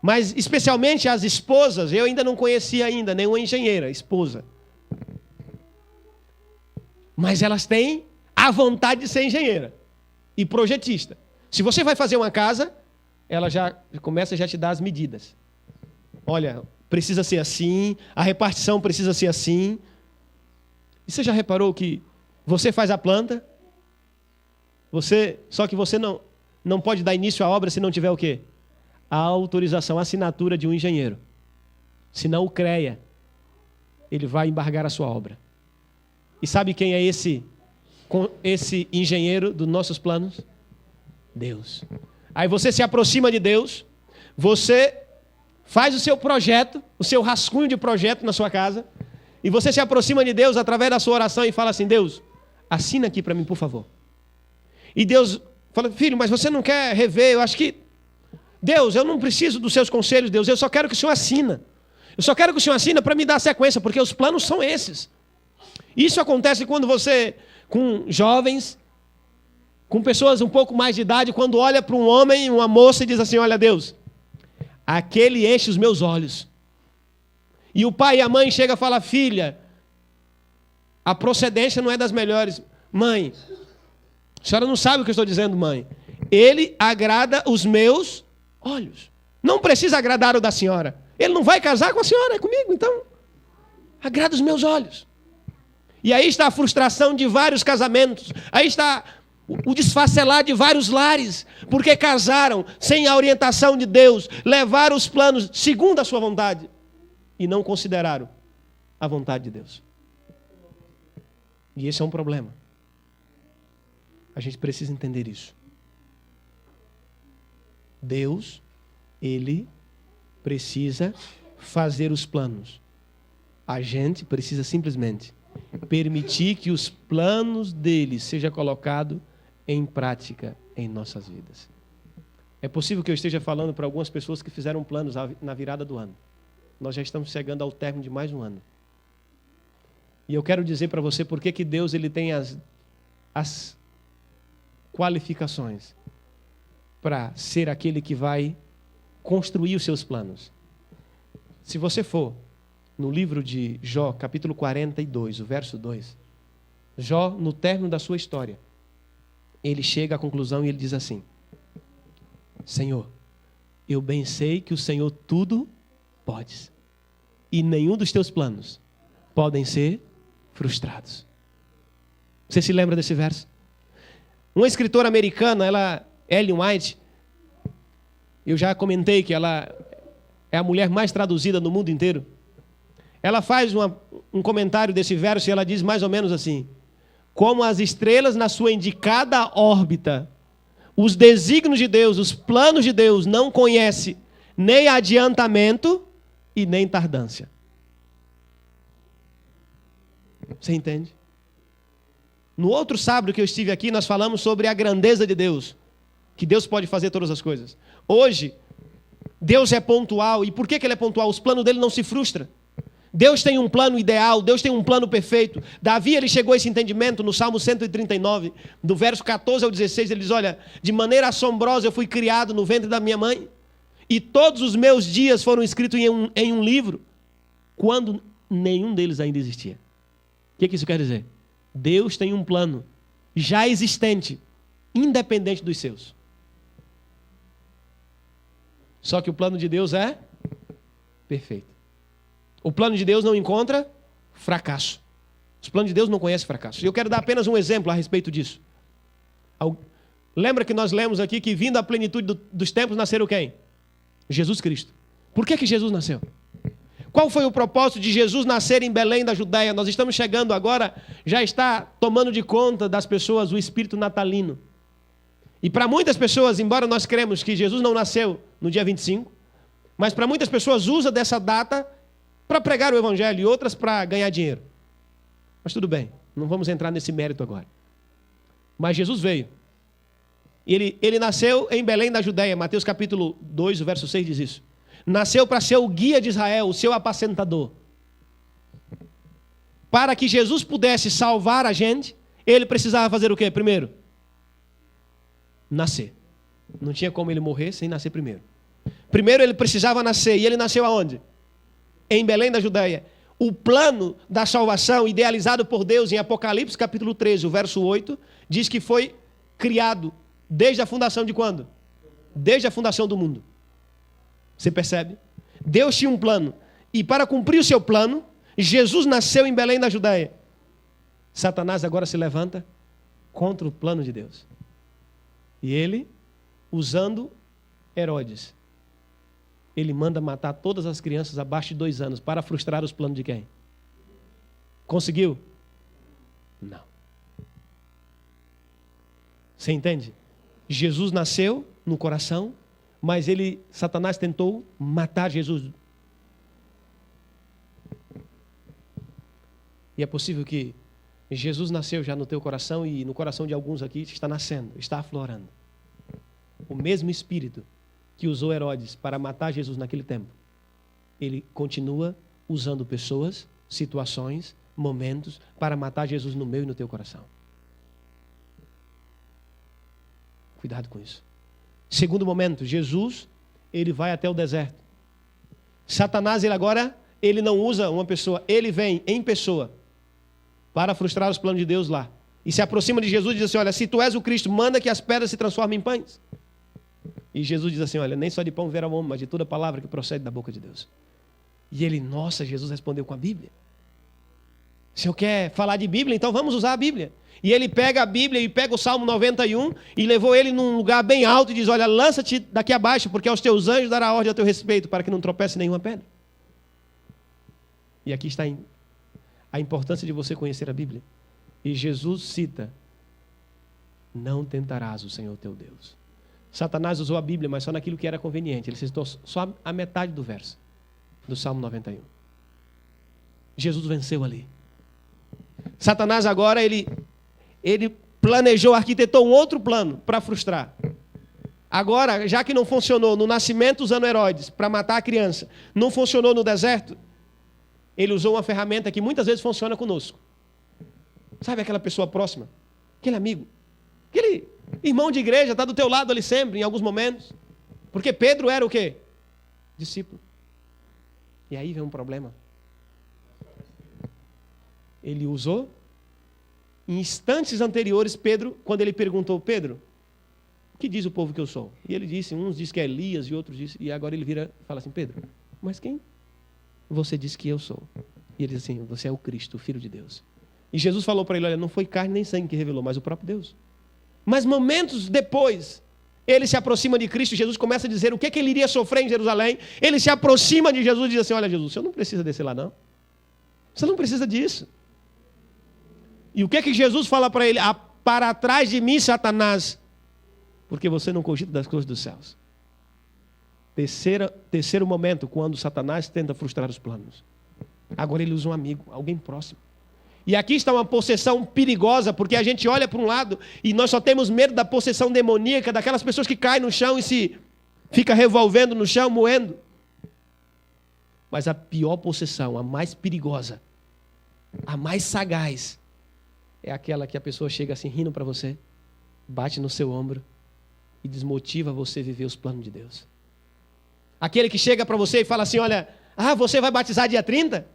Mas especialmente as esposas, eu ainda não conhecia ainda nenhuma engenheira, esposa. Mas elas têm a vontade de ser engenheira e projetista. Se você vai fazer uma casa, ela já começa a te dar as medidas. Olha, precisa ser assim, a repartição precisa ser assim. E você já reparou que você faz a planta, só que você não pode dar início à obra se não tiver o quê? A autorização, a assinatura de um engenheiro. Senão o CREA, ele vai embargar a sua obra. E sabe quem é esse engenheiro dos nossos planos? Deus. Aí você se aproxima de Deus, você faz o seu projeto, o seu rascunho de projeto na sua casa, e você se aproxima de Deus através da sua oração e fala assim: Deus, assina aqui para mim, por favor. E Deus fala: filho, mas você não quer rever? Eu acho que... Deus, eu não preciso dos seus conselhos, Deus, eu só quero que o Senhor assina. Eu só quero que o Senhor assina para me dar a sequência, porque os planos são esses. Isso acontece quando você, com jovens, com pessoas um pouco mais de idade, quando olha para um homem, uma moça e diz assim: olha, Deus, aquele enche os meus olhos. E o pai e a mãe chegam e falam: filha, a procedência não é das melhores. Mãe, a senhora não sabe o que eu estou dizendo, mãe. Ele agrada os meus olhos. Não precisa agradar o da senhora. Ele não vai casar com a senhora, é comigo, então. Agrada os meus olhos. E aí está a frustração de vários casamentos. Aí está o desfacelar de vários lares. Porque casaram sem a orientação de Deus. Levaram os planos segundo a sua vontade. E não consideraram a vontade de Deus. E esse é um problema. A gente precisa entender isso. Deus, Ele precisa fazer os planos. A gente precisa simplesmente permitir que os planos dele sejam colocados em prática em nossas vidas. É possível que eu esteja falando para algumas pessoas que fizeram planos na virada do ano. Nós já estamos chegando ao término de mais um ano. E eu quero dizer para você por que Deus ele tem as qualificações para ser aquele que vai construir os seus planos. Se você for no livro de Jó, capítulo 42, o verso 2, Jó, no término da sua história, ele chega à conclusão e ele diz assim: Senhor, eu bem sei que o Senhor tudo podes, e nenhum dos teus planos podem ser frustrados. Você se lembra desse verso? Uma escritora americana, ela Ellen White, eu já comentei que ela é a mulher mais traduzida no mundo inteiro. Ela faz um comentário desse verso e ela diz mais ou menos assim: como as estrelas na sua indicada órbita, os desígnios de Deus, os planos de Deus não conhece nem adiantamento e nem tardância. Você entende? No outro sábado que eu estive aqui, nós falamos sobre a grandeza de Deus, que Deus pode fazer todas as coisas. Hoje, Deus é pontual. E por que ele é pontual? Os planos dele não se frustram. Deus tem um plano ideal, Deus tem um plano perfeito. Davi, ele chegou a esse entendimento no Salmo 139, do verso 14 ao 16, ele diz: olha, de maneira assombrosa eu fui criado no ventre da minha mãe, e todos os meus dias foram escritos em um livro, quando nenhum deles ainda existia. O que isso quer dizer? Deus tem um plano já existente, independente dos seus. Só que o plano de Deus é perfeito. O plano de Deus não encontra fracasso. Os planos de Deus não conhecem fracasso. E eu quero dar apenas um exemplo a respeito disso. Lembra que nós lemos aqui que vindo à plenitude dos tempos nasceram quem? Jesus Cristo. Por que Jesus nasceu? Qual foi o propósito de Jesus nascer em Belém da Judéia? Nós estamos chegando agora, já está tomando de conta das pessoas o espírito natalino. E para muitas pessoas, embora nós cremos que Jesus não nasceu no dia 25, mas para muitas pessoas usa dessa data para pregar o evangelho e outras para ganhar dinheiro. Mas tudo bem, não vamos entrar nesse mérito agora. Mas Jesus veio. Ele nasceu em Belém da Judéia. Mateus capítulo 2, o verso 6 diz isso. Nasceu para ser o guia de Israel, o seu apacentador. Para que Jesus pudesse salvar a gente, ele precisava fazer o quê? Primeiro, nascer. Não tinha como ele morrer sem nascer primeiro. Primeiro ele precisava nascer. E ele nasceu aonde? Em Belém da Judéia. O plano da salvação idealizado por Deus em Apocalipse capítulo 13, o verso 8, diz que foi criado desde a fundação de quando? Desde a fundação do mundo. Você percebe? Deus tinha um plano. E para cumprir o seu plano, Jesus nasceu em Belém da Judéia. Satanás agora se levanta contra o plano de Deus. E ele, usando Herodes, ele manda matar todas as crianças abaixo de 2 anos para frustrar os planos de quem? Conseguiu? Não. Você entende? Jesus nasceu no coração, mas Satanás tentou matar Jesus. E é possível que Jesus nasceu já no teu coração e no coração de alguns aqui está nascendo, está aflorando. O mesmo Espírito que usou Herodes para matar Jesus naquele tempo, ele continua usando pessoas, situações, momentos para matar Jesus no meu e no teu coração. Cuidado com isso. Segundo momento, Jesus, ele vai até o deserto. Satanás, ele não usa uma pessoa, ele vem em pessoa para frustrar os planos de Deus lá. E se aproxima de Jesus e diz assim: olha, se tu és o Cristo, manda que as pedras se transformem em pães. E Jesus diz assim: olha, nem só de pão viverá o homem, mas de toda palavra que procede da boca de Deus. E Jesus respondeu com a Bíblia. O Senhor quer falar de Bíblia? Então vamos usar a Bíblia. E ele pega a Bíblia e pega o Salmo 91 e levou ele num lugar bem alto e diz: olha, lança-te daqui abaixo, porque aos teus anjos dará ordem a teu respeito, para que não tropece nenhuma pedra. E aqui está a importância de você conhecer a Bíblia. E Jesus cita: não tentarás o Senhor teu Deus. Satanás usou a Bíblia, mas só naquilo que era conveniente. Ele citou só a metade do verso do Salmo 91. Jesus venceu ali. Satanás agora, ele planejou, arquitetou um outro plano para frustrar. Agora, já que não funcionou no nascimento usando Herodes para matar a criança, não funcionou no deserto, ele usou uma ferramenta que muitas vezes funciona conosco. Sabe aquela pessoa próxima? Aquele amigo? Aquele irmão de igreja, está do teu lado ali sempre, em alguns momentos. Porque Pedro era o quê? Discípulo. E aí vem um problema. Ele usou, em instantes anteriores, Pedro, quando ele perguntou: Pedro, o que diz o povo que eu sou? E ele disse, uns dizem que é Elias e outros dizem, e agora ele vira e fala assim: Pedro, mas quem você diz que eu sou? E ele diz assim: você é o Cristo, o Filho de Deus. E Jesus falou para ele: olha, não foi carne nem sangue que revelou, mas o próprio Deus. Mas momentos depois, ele se aproxima de Cristo, Jesus começa a dizer o que ele iria sofrer em Jerusalém. Ele se aproxima de Jesus e diz assim: olha, Jesus, você não precisa descer lá não. Você não precisa disso. E o que Jesus fala para ele? Para trás de mim, Satanás, porque você não cogita das coisas dos céus. Terceiro momento, quando Satanás tenta frustrar os planos. Agora ele usa um amigo, alguém próximo. E aqui está uma possessão perigosa, porque a gente olha para um lado e nós só temos medo da possessão demoníaca, daquelas pessoas que caem no chão e se fica revolvendo no chão, moendo. Mas a pior possessão, a mais perigosa, a mais sagaz, é aquela que a pessoa chega assim rindo para você, bate no seu ombro e desmotiva você a viver os planos de Deus. Aquele que chega para você e fala assim: olha, você vai batizar dia 30?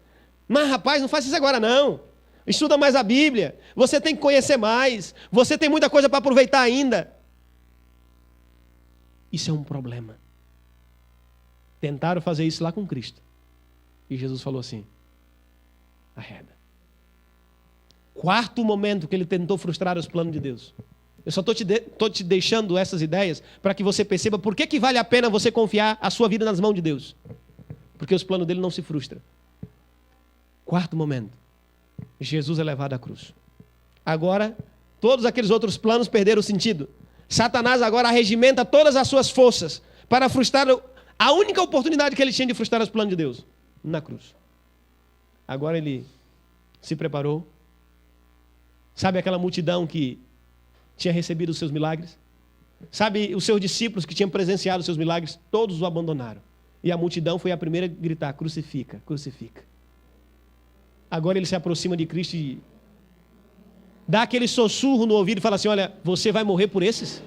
Mas rapaz, não faça isso agora não. Estuda mais a Bíblia, você tem que conhecer mais, você tem muita coisa para aproveitar ainda. Isso é um problema. Tentaram fazer isso lá com Cristo. E Jesus falou assim: arreda. Quarto momento que ele tentou frustrar os planos de Deus. Eu só estou te deixando essas ideias para que você perceba por que vale a pena você confiar a sua vida nas mãos de Deus. Porque os planos dele não se frustram. Quarto momento. Jesus é levado à cruz. Agora, todos aqueles outros planos perderam o sentido. Satanás agora arregimenta todas as suas forças para frustrar a única oportunidade que ele tinha de frustrar os planos de Deus, na cruz. Agora ele se preparou. Sabe aquela multidão que tinha recebido os seus milagres? Sabe os seus discípulos que tinham presenciado os seus milagres? Todos o abandonaram. E a multidão foi a primeira a gritar: crucifica, crucifica. Agora ele se aproxima de Cristo e dá aquele sussurro no ouvido e fala assim: olha, você vai morrer por esses?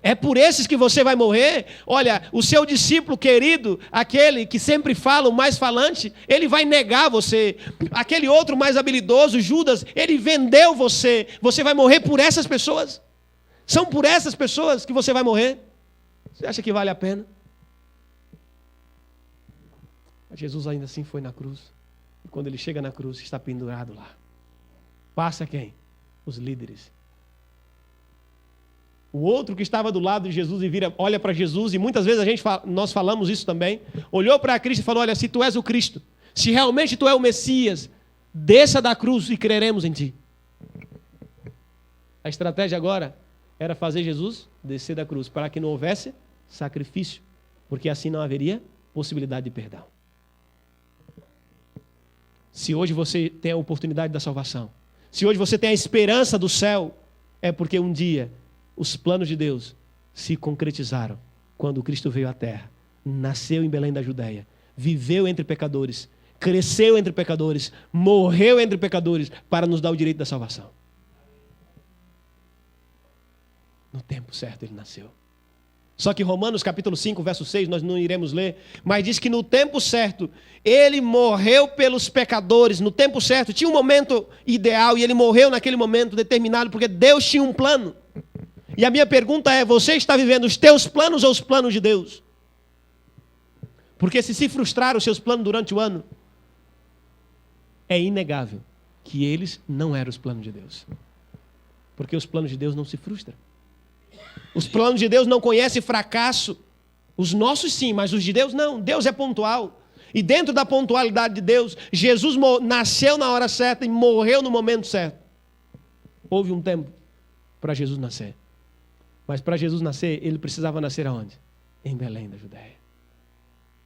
É por esses que você vai morrer? Olha, o seu discípulo querido, aquele que sempre fala, o mais falante, ele vai negar você. Aquele outro mais habilidoso, Judas, ele vendeu você. Você vai morrer por essas pessoas? São por essas pessoas que você vai morrer? Você acha que vale a pena? Mas Jesus ainda assim foi na cruz. E quando ele chega na cruz, está pendurado lá. Passa quem? Os líderes. O outro que estava do lado de Jesus e olha para Jesus, e muitas vezes nós falamos isso também, olhou para Cristo e falou: olha, se tu és o Cristo, se realmente tu és o Messias, desça da cruz e creremos em ti. A estratégia agora era fazer Jesus descer da cruz, para que não houvesse sacrifício, porque assim não haveria possibilidade de perdão. Se hoje você tem a oportunidade da salvação, se hoje você tem a esperança do céu, é porque um dia os planos de Deus se concretizaram quando Cristo veio à terra, nasceu em Belém da Judeia, viveu entre pecadores, cresceu entre pecadores, morreu entre pecadores para nos dar o direito da salvação. No tempo certo ele nasceu. Só que Romanos capítulo 5, verso 6, nós não iremos ler, mas diz que no tempo certo, ele morreu pelos pecadores, no tempo certo, tinha um momento ideal e ele morreu naquele momento determinado, porque Deus tinha um plano. E a minha pergunta é: você está vivendo os teus planos ou os planos de Deus? Porque se frustraram os seus planos durante o ano, é inegável que eles não eram os planos de Deus. Porque os planos de Deus não se frustram. Os planos de Deus não conhecem fracasso. Os nossos sim, mas os de Deus não. Deus é pontual. E dentro da pontualidade de Deus, Jesus nasceu na hora certa e morreu no momento certo. Houve um tempo para Jesus nascer. Mas para Jesus nascer, ele precisava nascer aonde? Em Belém da Judeia.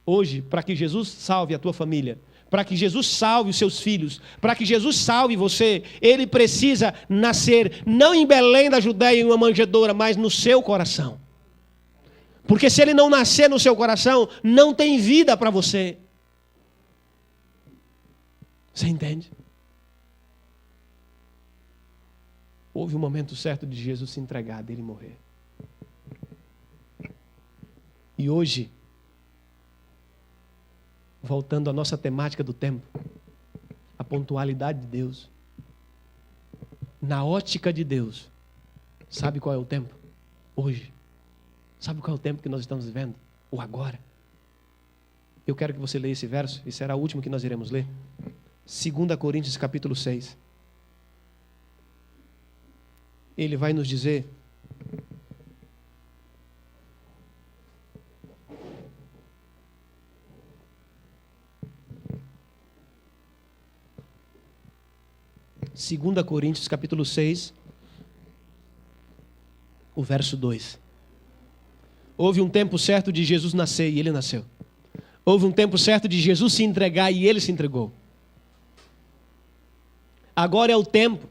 Hoje, para que Jesus salve a tua família, para que Jesus salve os seus filhos, para que Jesus salve você, ele precisa nascer não em Belém da Judeia, em uma manjedoura, mas no seu coração. Porque se ele não nascer no seu coração, não tem vida para você. Você entende? Houve um momento certo de Jesus se entregar, dele morrer. E hoje, voltando à nossa temática do tempo, a pontualidade de Deus, na ótica de Deus, sabe qual é o tempo? Hoje. Sabe qual é o tempo que nós estamos vivendo? O agora. Eu quero que você leia esse verso, e será o último que nós iremos ler. 2 Coríntios capítulo 6. Ele vai nos dizer 2 Coríntios capítulo 6, o verso 2. Houve um tempo certo de Jesus nascer e ele nasceu. Houve um tempo certo de Jesus se entregar e ele se entregou. Agora é o tempo.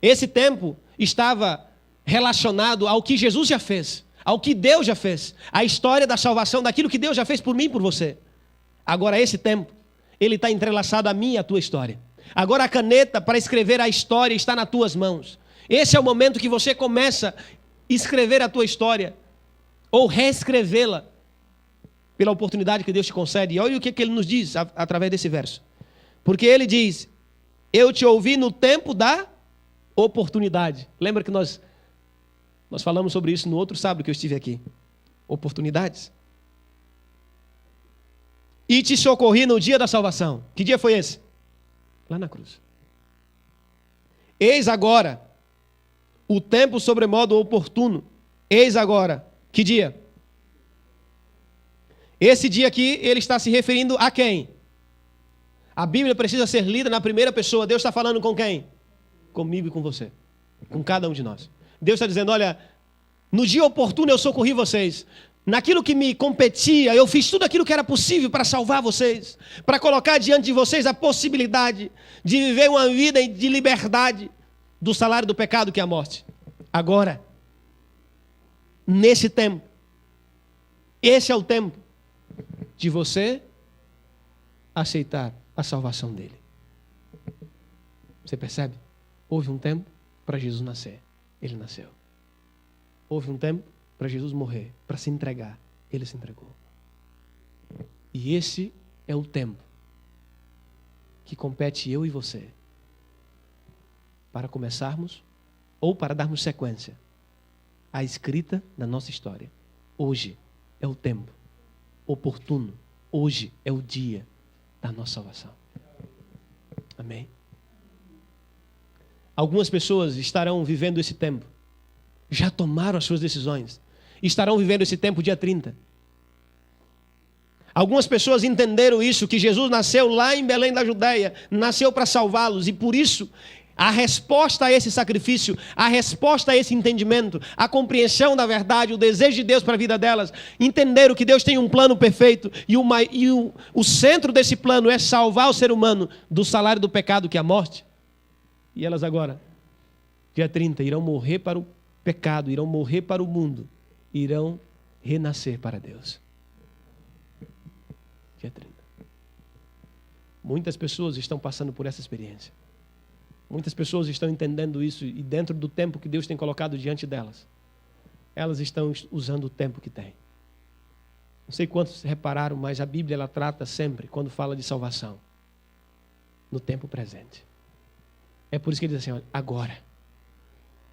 Esse tempo estava relacionado ao que Jesus já fez, ao que Deus já fez, a história da salvação, daquilo que Deus já fez por mim e por você. Agora esse tempo, ele está entrelaçado a mim e a tua história. Agora a caneta para escrever a história está nas tuas mãos. Esse é o momento que você começa a escrever a tua história, ou reescrevê-la, pela oportunidade que Deus te concede. E olha o que ele nos diz através desse verso. Porque ele diz, eu te ouvi no tempo da oportunidade. Lembra que nós falamos sobre isso no outro sábado que eu estive aqui. Oportunidades. E te socorri no dia da salvação. Que dia foi esse? Lá na cruz. Eis agora o tempo sobremodo oportuno. Eis agora. Que dia? Esse dia aqui, ele está se referindo a quem? A Bíblia precisa ser lida na primeira pessoa. Deus está falando com quem? Comigo e com você. Com cada um de nós. Deus está dizendo, olha, no dia oportuno eu socorri vocês. Naquilo que me competia, eu fiz tudo aquilo que era possível para salvar vocês. Para colocar diante de vocês a possibilidade de viver uma vida de liberdade do salário do pecado que é a morte. Agora, nesse tempo, esse é o tempo de você aceitar a salvação dele. Você percebe? Houve um tempo para Jesus nascer. Ele nasceu. Houve um tempo para Jesus morrer, para se entregar. Ele se entregou. E esse é o tempo que compete eu e você para começarmos ou para darmos sequência à escrita da nossa história. Hoje é o tempo oportuno. Hoje é o dia da nossa salvação. Amém? Algumas pessoas estarão vivendo esse tempo. Já tomaram as suas decisões. Estarão vivendo esse tempo dia 30. Algumas pessoas entenderam isso, que Jesus nasceu lá em Belém da Judeia, nasceu para salvá-los, e por isso a resposta a esse sacrifício, a resposta a esse entendimento, a compreensão da verdade, o desejo de Deus para a vida delas, entenderam que Deus tem um plano perfeito e o centro desse plano é salvar o ser humano do salário do pecado, que é a morte. E elas agora, dia 30, irão morrer para o pecado, irão morrer para o mundo, irão renascer para Deus. Dia 30. Muitas pessoas estão passando por essa experiência. Muitas pessoas estão entendendo isso e dentro do tempo que Deus tem colocado diante delas, elas estão usando o tempo que tem. Não sei quantos repararam, mas a Bíblia ela trata sempre, quando fala de salvação, no tempo presente. É por isso que ele diz assim, olha, agora.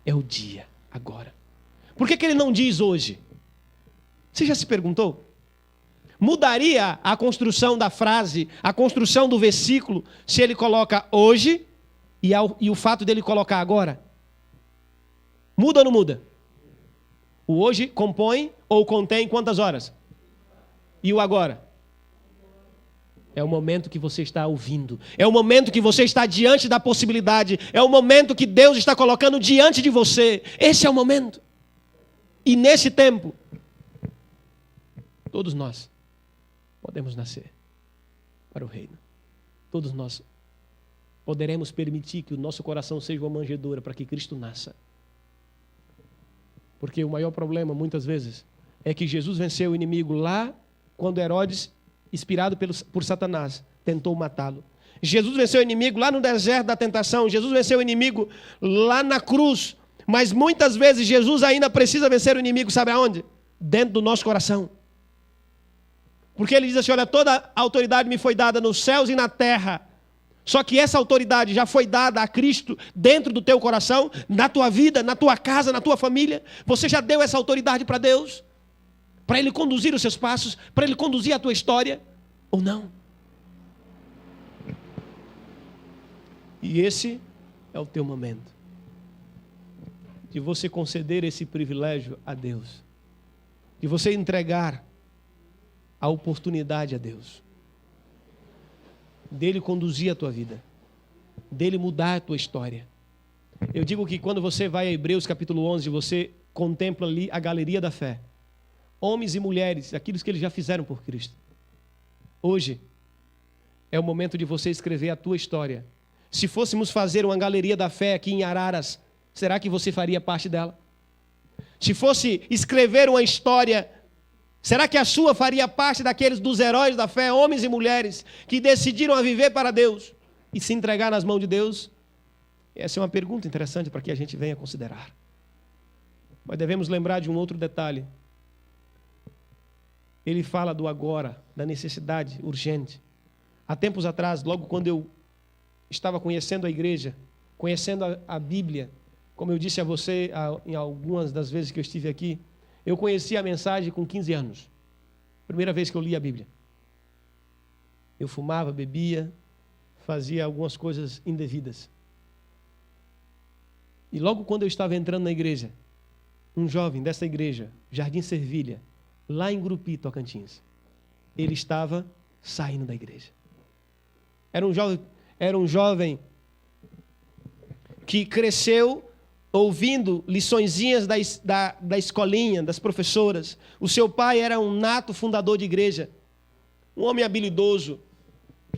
É o dia, agora. Por que ele não diz hoje? Você já se perguntou? Mudaria a construção da frase, a construção do versículo, se ele coloca hoje e o fato dele colocar agora? Muda ou não muda? O hoje compõe ou contém quantas horas? E o agora? É o momento que você está ouvindo. É o momento que você está diante da possibilidade. É o momento que Deus está colocando diante de você. Esse é o momento. E nesse tempo, todos nós podemos nascer para o reino. Todos nós poderemos permitir que o nosso coração seja uma manjedoura para que Cristo nasça. Porque o maior problema, muitas vezes, é que Jesus venceu o inimigo lá quando Herodes, inspirado por Satanás, tentou matá-lo. Jesus venceu o inimigo lá no deserto da tentação. Jesus venceu o inimigo lá na cruz. Mas muitas vezes Jesus ainda precisa vencer o inimigo, sabe aonde? Dentro do nosso coração. Porque ele diz assim, olha, toda a autoridade me foi dada nos céus e na terra. Só que essa autoridade já foi dada a Cristo dentro do teu coração, na tua vida, na tua casa, na tua família. Você já deu essa autoridade para Deus? Para Ele conduzir os seus passos? Para Ele conduzir a tua história? Ou não? E esse é o teu momento. De você conceder esse privilégio a Deus. De você entregar a oportunidade a Deus. Dele conduzir a tua vida. dele mudar a tua história. Eu digo que quando você vai a Hebreus capítulo 11, você contempla ali a galeria da fé. Homens e mulheres, aqueles que eles já fizeram por Cristo. Hoje é o momento de você escrever a tua história. Se fôssemos fazer uma galeria da fé aqui em Araras, será que você faria parte dela? Se fosse escrever uma história, será que a sua faria parte daqueles dos heróis da fé, homens e mulheres, que decidiram a viver para Deus e se entregar nas mãos de Deus? Essa é uma pergunta interessante para que a gente venha considerar. Mas devemos lembrar de um outro detalhe. Ele fala do agora, da necessidade urgente. Há tempos atrás, logo quando eu estava conhecendo a igreja, conhecendo a Bíblia, como eu disse a você em algumas das vezes que eu estive aqui, eu conheci a mensagem com 15 anos. Primeira vez que eu li a Bíblia. Eu fumava, bebia, fazia algumas coisas indevidas. E logo quando eu estava entrando na igreja, um jovem dessa igreja, Jardim Servilha, lá em Grupi, Tocantins, ele estava saindo da igreja. Era um jovem que cresceu ouvindo liçõezinhas da escolinha, das professoras. O seu pai era um nato fundador de igreja, um homem habilidoso,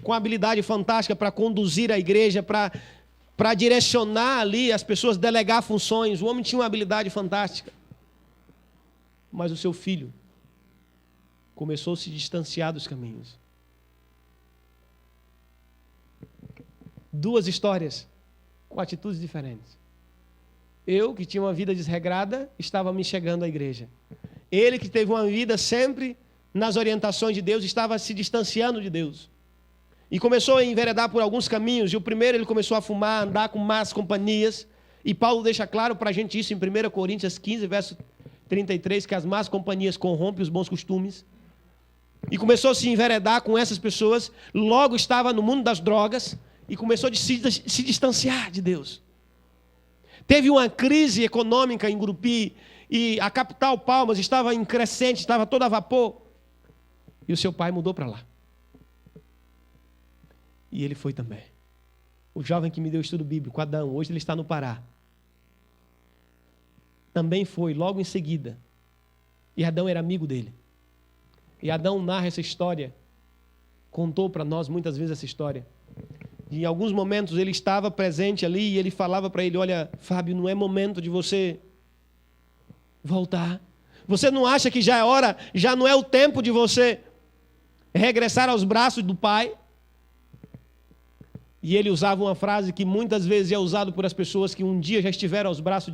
com habilidade fantástica para conduzir a igreja, para direcionar ali as pessoas, delegar funções. O homem tinha uma habilidade fantástica. Mas o seu filho começou a se distanciar dos caminhos. Duas histórias com atitudes diferentes. Eu, que tinha uma vida desregrada, estava me chegando à igreja. Ele, que teve uma vida sempre nas orientações de Deus, estava se distanciando de Deus. E começou a enveredar por alguns caminhos. E o primeiro, ele começou a fumar, a andar com más companhias. E Paulo deixa claro para a gente isso em 1 Coríntios 15, verso 33, que as más companhias corrompem os bons costumes. E começou a se enveredar com essas pessoas. Logo estava no mundo das drogas. E começou a se distanciar de Deus. Teve uma crise econômica em Grupi. E a capital, Palmas, estava em crescente, estava toda a vapor. E o seu pai mudou para lá. E ele foi também. O jovem que me deu estudo bíblico, Adão, hoje ele está no Pará. Também foi, logo em seguida. E Adão era amigo dele. E Adão narra essa história. Contou para nós muitas vezes essa história. E em alguns momentos ele estava presente ali e ele falava para ele: olha, Fábio, não é momento de você voltar. Você não acha que já é hora, já não é o tempo de você regressar aos braços do Pai? E ele usava uma frase que muitas vezes é usada por as pessoas que um dia já estiveram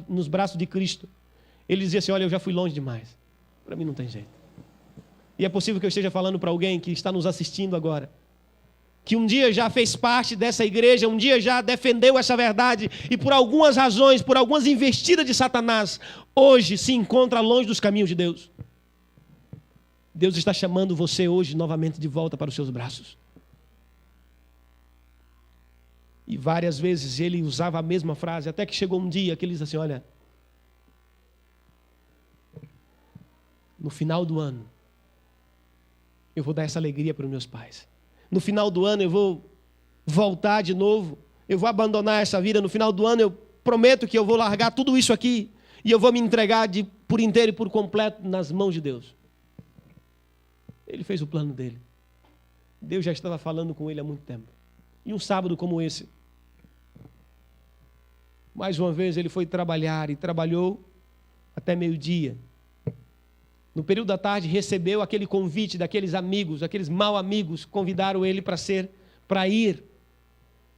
nos braços de Cristo. Ele dizia assim: olha, eu já fui longe demais. Para mim não tem jeito. E é possível que eu esteja falando para alguém que está nos assistindo agora, que um dia já fez parte dessa igreja, um dia já defendeu essa verdade, e por algumas razões, por algumas investidas de Satanás, hoje se encontra longe dos caminhos de Deus. Deus está chamando você hoje novamente de volta para os seus braços. E várias vezes ele usava a mesma frase, até que chegou um dia que ele disse assim: olha, no final do ano, eu vou dar essa alegria para os meus pais. No final do ano eu vou voltar de novo, eu vou abandonar essa vida. No final do ano eu prometo que eu vou largar tudo isso aqui e eu vou me entregar por inteiro e por completo nas mãos de Deus. Ele fez o plano dele. Deus já estava falando com ele há muito tempo. E um sábado como esse, mais uma vez ele foi trabalhar e trabalhou até meio-dia. No período da tarde recebeu aquele convite daqueles amigos, aqueles mal amigos, convidaram ele para ir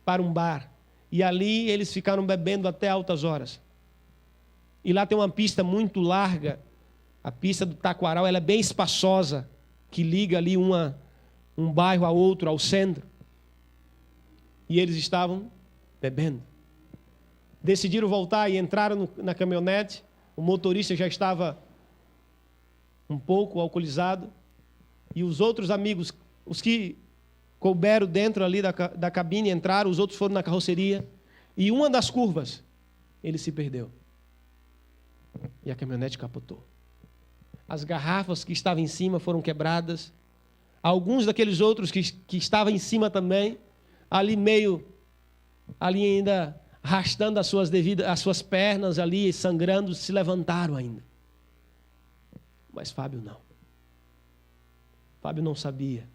para um bar. E ali eles ficaram bebendo até altas horas. E lá tem uma pista muito larga, a pista do Taquaral, ela é bem espaçosa, que liga ali um bairro a outro, ao centro. E eles estavam bebendo. Decidiram voltar e entraram na caminhonete. O motorista já estava um pouco alcoolizado. E os outros amigos, os que couberam dentro ali da cabine, entraram, os outros foram na carroceria. E uma das curvas, ele se perdeu. E a caminhonete capotou. As garrafas que estavam em cima foram quebradas. Alguns daqueles outros que estavam em cima também, ali meio ali ainda arrastando as suas pernas ali, sangrando, se levantaram ainda. Mas Fábio não. Fábio não sabia.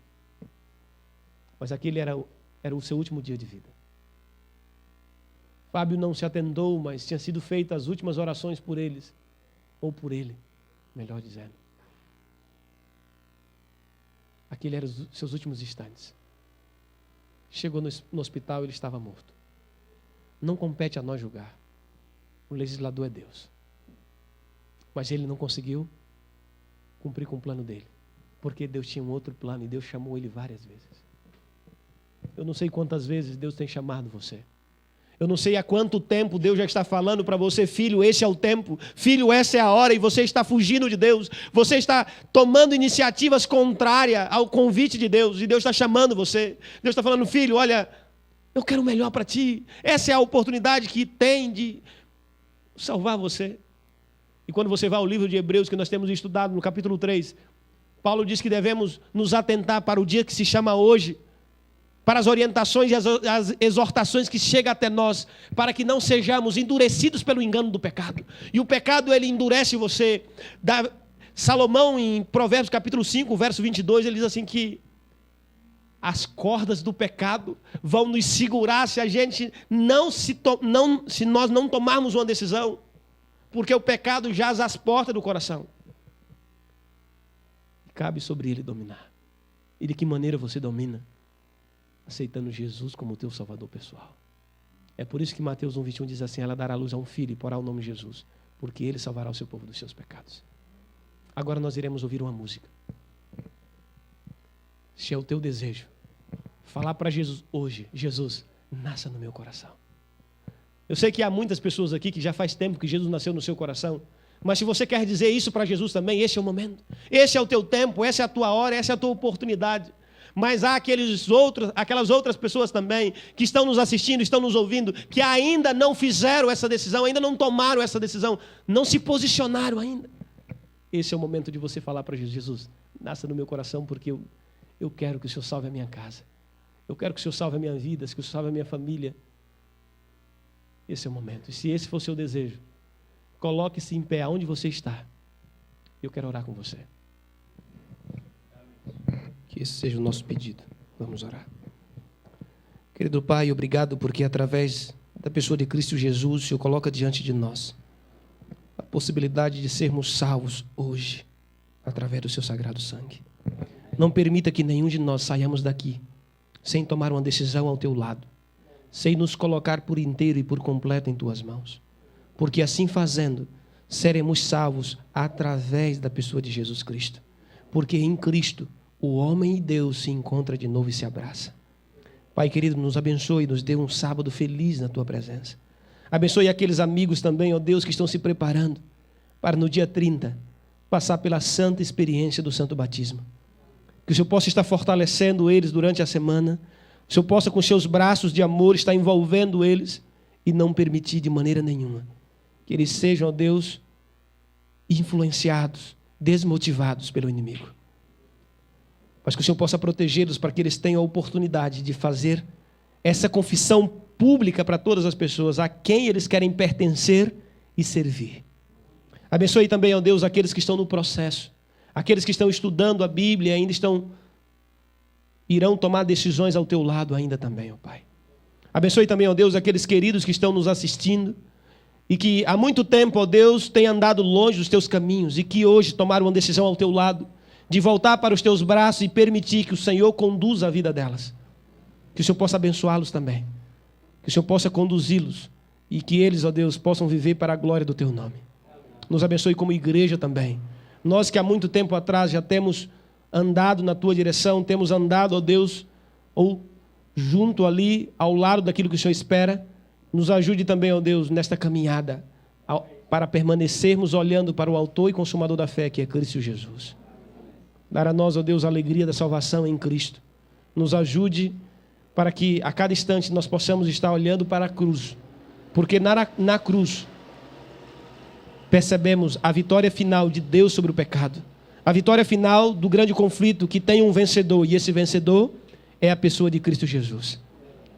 Mas aquele era o seu último dia de vida. Fábio não se atentou, mas tinha sido feitas as últimas orações por eles. Ou por ele, melhor dizendo. Aquele era os seus últimos instantes. Chegou no hospital, ele estava morto. Não compete a nós julgar. O legislador é Deus. Mas ele não conseguiu cumprir com o plano dele. Porque Deus tinha um outro plano e Deus chamou ele várias vezes. Eu não sei quantas vezes Deus tem chamado você. Eu não sei há quanto tempo Deus já está falando para você, filho, esse é o tempo, filho, essa é a hora, e você está fugindo de Deus, você está tomando iniciativas contrárias ao convite de Deus, e Deus está chamando você. Deus está falando, filho, olha, eu quero o melhor para ti, essa é a oportunidade que tem de salvar você. E quando você vai ao livro de Hebreus, que nós temos estudado no capítulo 3, Paulo diz que devemos nos atentar para o dia que se chama hoje, para as orientações e as exortações que chegam até nós, para que não sejamos endurecidos pelo engano do pecado. E o pecado, ele endurece você. Salomão, em Provérbios capítulo 5, verso 22, ele diz assim que as cordas do pecado vão nos segurar se a gente se nós não tomarmos uma decisão, porque o pecado jaz às portas do coração. Cabe sobre ele dominar. E de que maneira você domina? Aceitando Jesus como teu salvador pessoal. É por isso que Mateus 1:21 diz assim, ela dará luz a um filho e porá o nome de Jesus, porque ele salvará o seu povo dos seus pecados. Agora nós iremos ouvir uma música. Se é o teu desejo, falar para Jesus hoje, Jesus, nasça no meu coração. Eu sei que há muitas pessoas aqui que já faz tempo que Jesus nasceu no seu coração, mas se você quer dizer isso para Jesus também, esse é o momento. Esse é o teu tempo, essa é a tua hora, essa é a tua oportunidade. Mas há aquelas outras pessoas também que estão nos assistindo, estão nos ouvindo, que ainda não fizeram essa decisão, ainda não tomaram essa decisão, não se posicionaram ainda. Esse é o momento de você falar para Jesus, Jesus, nasça no meu coração, porque eu quero que o Senhor salve a minha casa. Eu quero que o Senhor salve a minha vida, que o Senhor salve a minha família. Esse é o momento. E se esse for o seu desejo, coloque-se em pé aonde você está. Eu quero orar com você. Que esse seja o nosso pedido. Vamos orar. Querido Pai, obrigado porque através da pessoa de Cristo Jesus, o Senhor coloca diante de nós a possibilidade de sermos salvos hoje, através do seu sagrado sangue. Não permita que nenhum de nós saiamos daqui sem tomar uma decisão ao teu lado, sem nos colocar por inteiro e por completo em tuas mãos. Porque assim fazendo, seremos salvos através da pessoa de Jesus Cristo. Porque em Cristo, o homem e Deus se encontram de novo e se abraçam. Pai querido, nos abençoe e nos dê um sábado feliz na tua presença. Abençoe aqueles amigos também, ó Deus, que estão se preparando para no dia 30 passar pela santa experiência do santo batismo. Que o Senhor possa estar fortalecendo eles durante a semana. O Senhor possa, com seus braços de amor, estar envolvendo eles e não permitir de maneira nenhuma que eles sejam, ó Deus, influenciados, desmotivados pelo inimigo. Mas que o Senhor possa protegê-los para que eles tenham a oportunidade de fazer essa confissão pública para todas as pessoas a quem eles querem pertencer e servir. Abençoe também, ó Deus, aqueles que estão no processo, aqueles que estão estudando a Bíblia e ainda irão tomar decisões ao teu lado ainda também, ó Pai. Abençoe também, ó Deus, aqueles queridos que estão nos assistindo e que há muito tempo, ó Deus, têm andado longe dos teus caminhos e que hoje tomaram uma decisão ao teu lado de voltar para os teus braços e permitir que o Senhor conduza a vida delas. Que o Senhor possa abençoá-los também. Que o Senhor possa conduzi-los e que eles, ó Deus, possam viver para a glória do teu nome. Nos abençoe como igreja também. Nós que há muito tempo atrás já temos andado na tua direção, temos andado, ó Deus, ou junto ali, ao lado daquilo que o Senhor espera, nos ajude também, ó Deus, nesta caminhada, para permanecermos olhando para o autor e consumador da fé, que é Cristo Jesus. Dar a nós, ó Deus, a alegria da salvação em Cristo. Nos ajude para que a cada instante nós possamos estar olhando para a cruz. Porque na cruz percebemos a vitória final de Deus sobre o pecado. A vitória final do grande conflito que tem um vencedor. E esse vencedor é a pessoa de Cristo Jesus.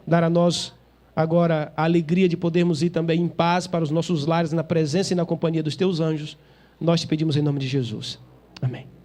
Dar a nós agora a alegria de podermos ir também em paz para os nossos lares, na presença e na companhia dos teus anjos. Nós te pedimos em nome de Jesus. Amém.